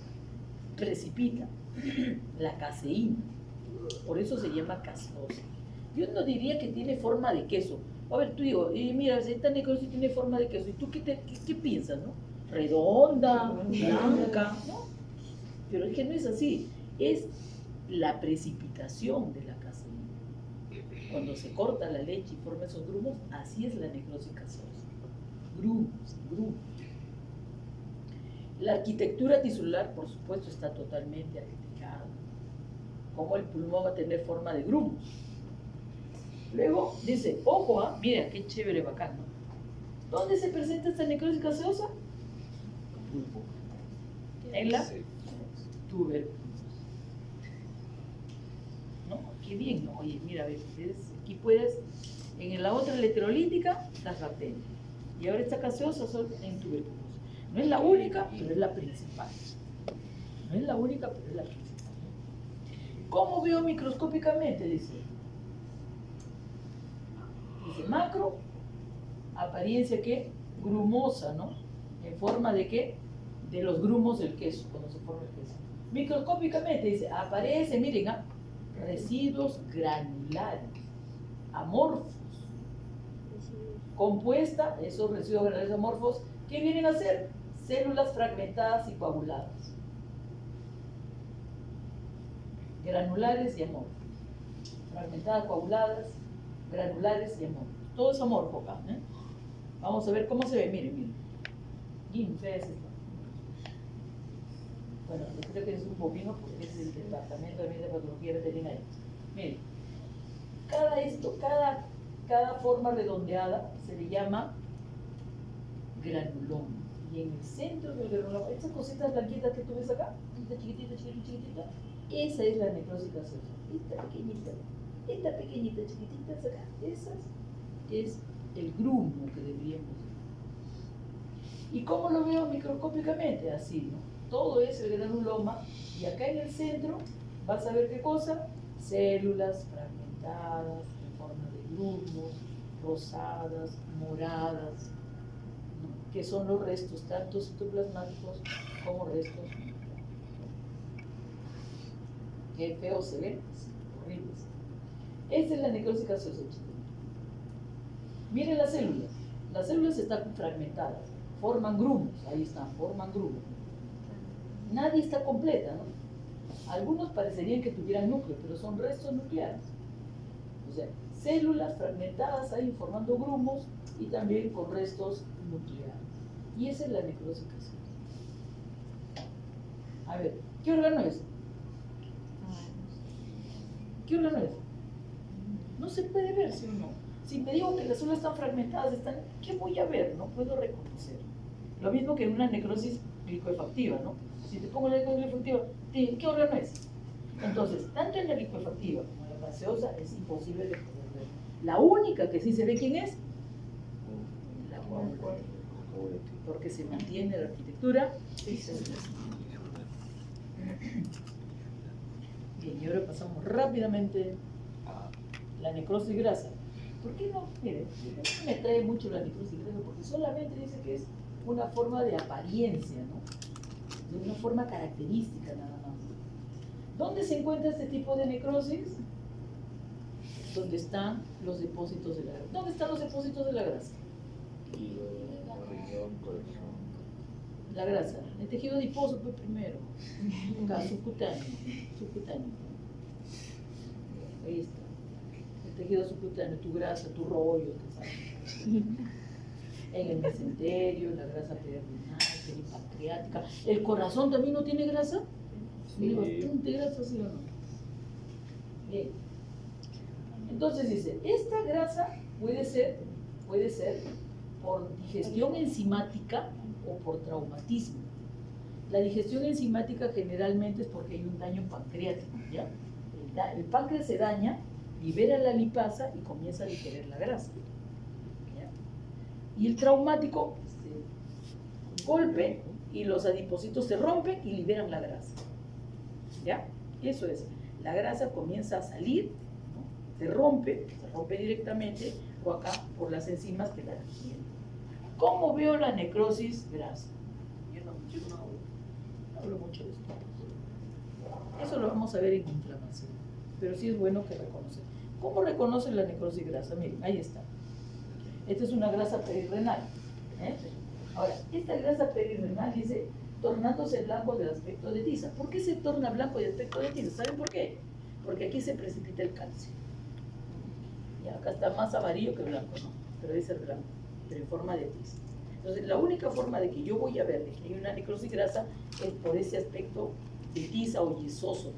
precipita, la caseína. Por eso se llama caseosa. Yo no diría que tiene forma de queso. A ver, tú digo, mira, esta necrosis tiene forma de queso. ¿Y tú qué piensas, no? Redonda, blanca, ¿no? Pero es que no es así. Es la precipitación de la caseína. Cuando se corta la leche y forma esos grumos, así es la necrosis caseosa. Grumos. La arquitectura tisular, por supuesto, está totalmente alterada. ¿Cómo el pulmón va a tener forma de grumos? Luego dice, ojo, mira qué chévere, bacán, ¿no? ¿Dónde se presenta esta necrosis gaseosa? En la tuberculosis. ¿No? Qué bien, ¿no? Oye, mira, a ver, aquí puedes, en la otra electrolítica, las bacterias. Y ahora esta gaseosa son en tuberculosis. No es la única, pero es la principal. No es la única, pero es la principal. ¿Cómo veo microscópicamente? Dice macro, apariencia ¿qué? Grumosa, ¿no? ¿En forma de qué? De los grumos del queso, cuando se forma el queso. Microscópicamente dice, aparece, miren, residuos granulares, amorfos, compuesta, esos residuos granulares amorfos, ¿qué vienen a ser? Células fragmentadas y coaguladas. Granulares y amorfos. Fragmentadas, coaguladas, granulares y amorfos. Todo es amorfo acá, ¿eh? Vamos a ver cómo se ve, miren. Bueno, yo creo que es un bovino porque es el departamento de patología veterinaria. Miren, cada forma redondeada se le llama granuloma. Y en el centro del granuloma, estas cositas blanquitas que tú ves acá, esta chiquitita, esa es la necrosis gaseosa. Esta pequeñita, chiquitita, acá, esas es el grumo que deberíamos ver. ¿Y cómo lo veo microscópicamente? Así, ¿no? Todo es el granuloma y acá en el centro vas a ver qué cosa, células fragmentadas en forma de grumos, rosadas, moradas, ¿no? Que son los restos tanto citoplasmáticos como restos nucleares. Qué feo se ven, horribles. Esta es la necrosis gaseosa, chicos. Miren las células están fragmentadas, forman grumos, ahí están, forman grumos. Nadie está completa, ¿no? Algunos parecerían que tuvieran núcleo, pero son restos nucleares. O sea, células fragmentadas ahí formando grumos y también con restos nucleares. Y esa es la necrosis gaseosa. A ver, ¿qué órgano es? ¿Qué órgano es? No se puede ver, ¿sí o no? Si te digo que las células están fragmentadas, ¿qué voy a ver? No puedo reconocer. Lo mismo que en una necrosis licuefactiva, ¿no? Si te pongo la necrosis licuefactiva, ¿qué órgano es? Entonces, tanto en la licuefactiva como en la gaseosa es imposible de poder ver. La única que sí se ve quién es, la coagulativa, porque se mantiene la arquitectura. Bien, y ahora pasamos rápidamente a la necrosis grasa. ¿Por qué no? Mire, no me trae mucho la necrosis grasa, porque solamente dice que es una forma de apariencia, ¿no? De una forma característica nada más. ¿Dónde se encuentra este tipo de necrosis? Donde están los depósitos de la grasa. ¿Dónde están los depósitos de la grasa? La grasa, el tejido adiposo fue primero, acá, subcutáneo. Ahí está. El tejido subcutáneo, tu grasa, tu rollo, en el mesenterio, la grasa perirenal, peripancreática. ¿El corazón también no tiene grasa? Tiene bastante grasa, ¿sí o no? Bien. Entonces dice, esta grasa puede ser por digestión enzimática o por traumatismo. La digestión enzimática generalmente es porque hay un daño pancreático, ¿ya? El páncreas se daña, libera la lipasa y comienza a digerir la grasa, ¿ya? Y el traumático, golpe y los adipocitos se rompen y liberan la grasa. ¿Ya? Eso es. La grasa comienza a salir, ¿no? se rompe directamente o acá por las enzimas que la digieren. ¿Cómo veo la necrosis grasa? Yo no hablo mucho de esto. Eso lo vamos a ver en inflamación, pero sí es bueno que reconocer. ¿Cómo reconoce la necrosis grasa? Miren, ahí está. Esta es una grasa perirrenal. Ahora, esta grasa perirrenal dice tornándose blanco del aspecto de tiza. ¿Por qué se torna blanco del aspecto de tiza? ¿Saben por qué? Porque aquí se precipita el calcio. Y acá está más amarillo que blanco, ¿no? Pero debe ser blanco, pero en forma de tiza. Entonces, la única forma de que yo voy a ver de que hay una necrosis grasa es por ese aspecto de tiza o yesoso,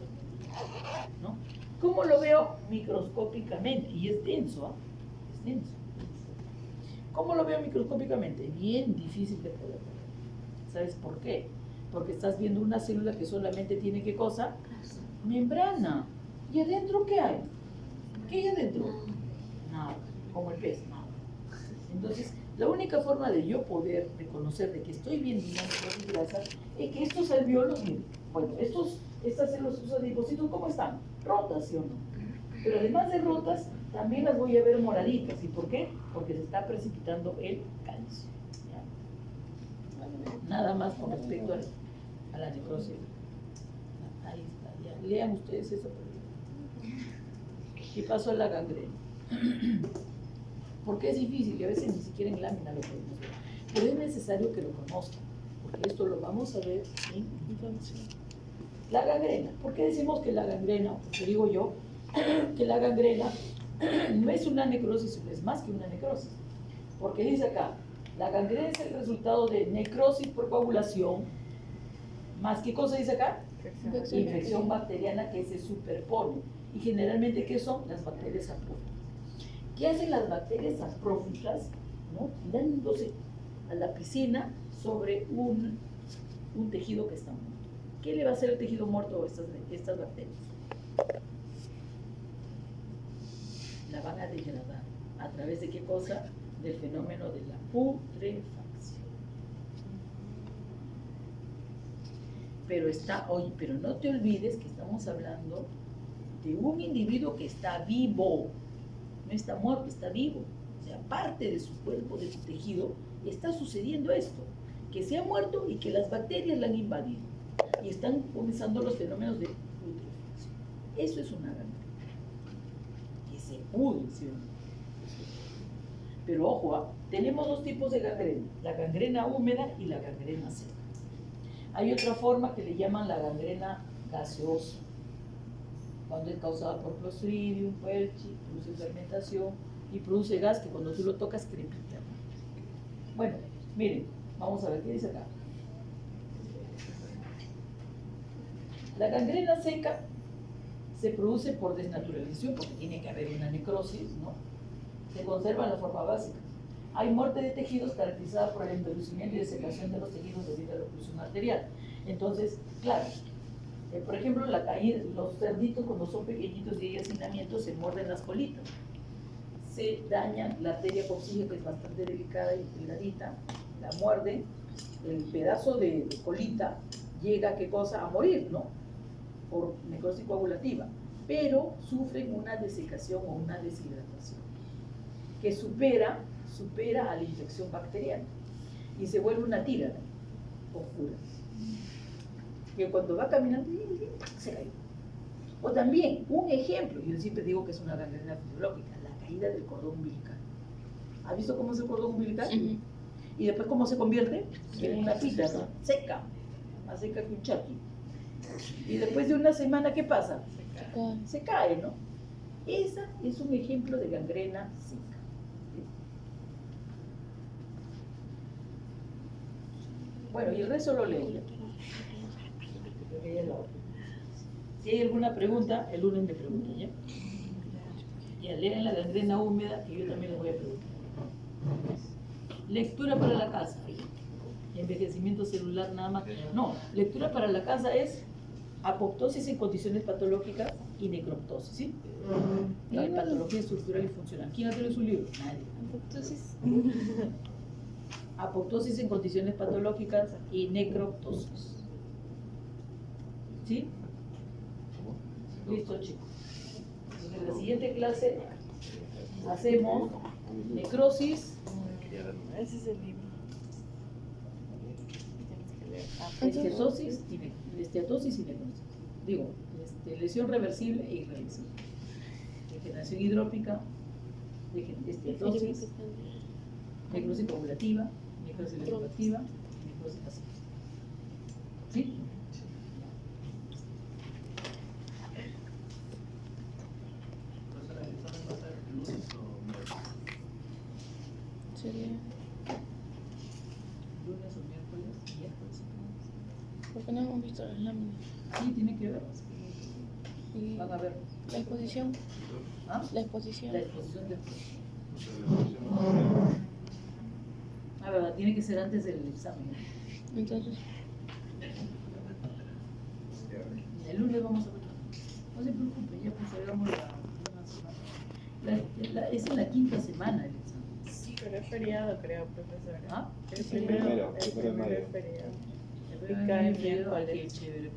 ¿no? ¿Cómo lo veo? Microscópicamente, y es denso, ¿ah? Es denso. ¿Cómo lo veo microscópicamente? Bien difícil de poder ver. ¿Sabes por qué? Porque estás viendo una célula que solamente tiene, ¿qué cosa? Membrana. ¿Y adentro qué hay? ¿Qué hay adentro? Nada, como el pez, nada. Entonces, la única forma de yo poder reconocer de que estoy viendo una necrosis grasa es que estos alveolos, miren, bueno, estas células, estos adipocitos, ¿cómo están? Rotas, ¿sí o no? Pero además de rotas, también las voy a ver moraditas. ¿Y por qué? Porque se está precipitando el calcio. ¿Ya? Nada más con respecto a la necrosis. Ahí está, ya. Lean ustedes eso. ¿Qué pasó a la gangrena? Porque es difícil y a veces ni siquiera en lámina lo podemos ver. Pero es necesario que lo conozcan, porque esto lo vamos a ver en inflamación. La gangrena. ¿Por qué decimos que la gangrena, porque digo yo, que la gangrena no es una necrosis, es más que una necrosis? Porque dice acá, la gangrena es el resultado de necrosis por coagulación, más ¿qué cosa dice acá? Infección bacteriana que se superpone. Y generalmente, ¿qué son? Las bacterias aprófitas. ¿Qué hacen las bacterias aprófitas? ¿No? Dándose a la piscina sobre un tejido que está muerto. ¿Qué le va a hacer el tejido muerto a estas bacterias? La van a degradar. ¿A través de qué cosa? Del fenómeno de la putrefacción. Pero no te olvides que estamos hablando de un individuo que está vivo. No está muerto, está vivo. O sea, parte de su cuerpo, de su tejido, está sucediendo esto. Que se ha muerto y que las bacterias la han invadido. Y están comenzando los fenómenos de putrefacción. Eso es una gangrena. Que se pudre, ¿sí o no? Pero ojo, tenemos dos tipos de gangrena. La gangrena húmeda y la gangrena seca. Hay otra forma que le llaman la gangrena gaseosa. Cuando es causada por Clostridium, Puerchi, produce fermentación y produce gas que cuando tú lo tocas crepita. Bueno, miren, vamos a ver qué dice acá. La gangrena seca se produce por desnaturalización, porque tiene que haber una necrosis, ¿no? Se conserva en la forma básica. Hay muerte de tejidos caracterizada por el endurecimiento y desecación de los tejidos debido a la oclusión arterial. Entonces, claro, por ejemplo, los cerditos cuando son pequeñitos y hay hacinamiento se muerden las colitas. Se daña la arteria coxígea, que es bastante delicada y delgadita, la muerden, el pedazo de colita llega, ¿qué cosa? A morir, ¿no? Por necrosis coagulativa, pero sufren una desecación o una deshidratación que supera a la infección bacteriana y se vuelve una tira oscura. Que cuando va caminando, se cae. O también, un ejemplo, yo siempre digo que es una gangrena fisiológica, la caída del cordón umbilical. ¿Ha visto cómo es el cordón umbilical? Y después cómo se convierte en una pita, ¿no? Seca, más seca que un charqui. Y después de una semana, ¿qué pasa? Se cae, ¿no? Esa es un ejemplo de gangrena seca. Bueno, y el resto lo leo. Si hay alguna pregunta, el lunes me pregunto, ¿ya? Ya, lean la gangrena húmeda, que yo también les voy a preguntar. Lectura para la casa. Envejecimiento celular nada más. No, lectura para la casa es apoptosis en condiciones patológicas y necroptosis, ¿sí? La patología estructural y funcional. ¿Quién ha traído su libro? Nadie. Apoptosis. apoptosis en condiciones patológicas y necroptosis. ¿Sí? Listo, chicos. Entonces, en la siguiente clase hacemos necrosis, Ese es el libro. esteatosis y necrosis. Digo, lesión reversible e irreversible. Degeneración hidrópica, esteatosis, necrosis coagulativa, necrosis legislativa y necrosis pasiva. ¿Sí? Sería. Lunes o miércoles. Porque no hemos visto las láminas. Sí, tiene que ver. Y Van a ver. la exposición. ¿Ah? La exposición. La exposición después. Ah, verdad, tiene que ser antes del examen. Entonces, El lunes vamos a ver. No se preocupe, ya pues hagamos es en la quinta semana el examen. Pero es feriado, creo, profesora. ¿Ah? El Primero, primero primero de mayo. es feriado. El cae qué miércoles. chévere.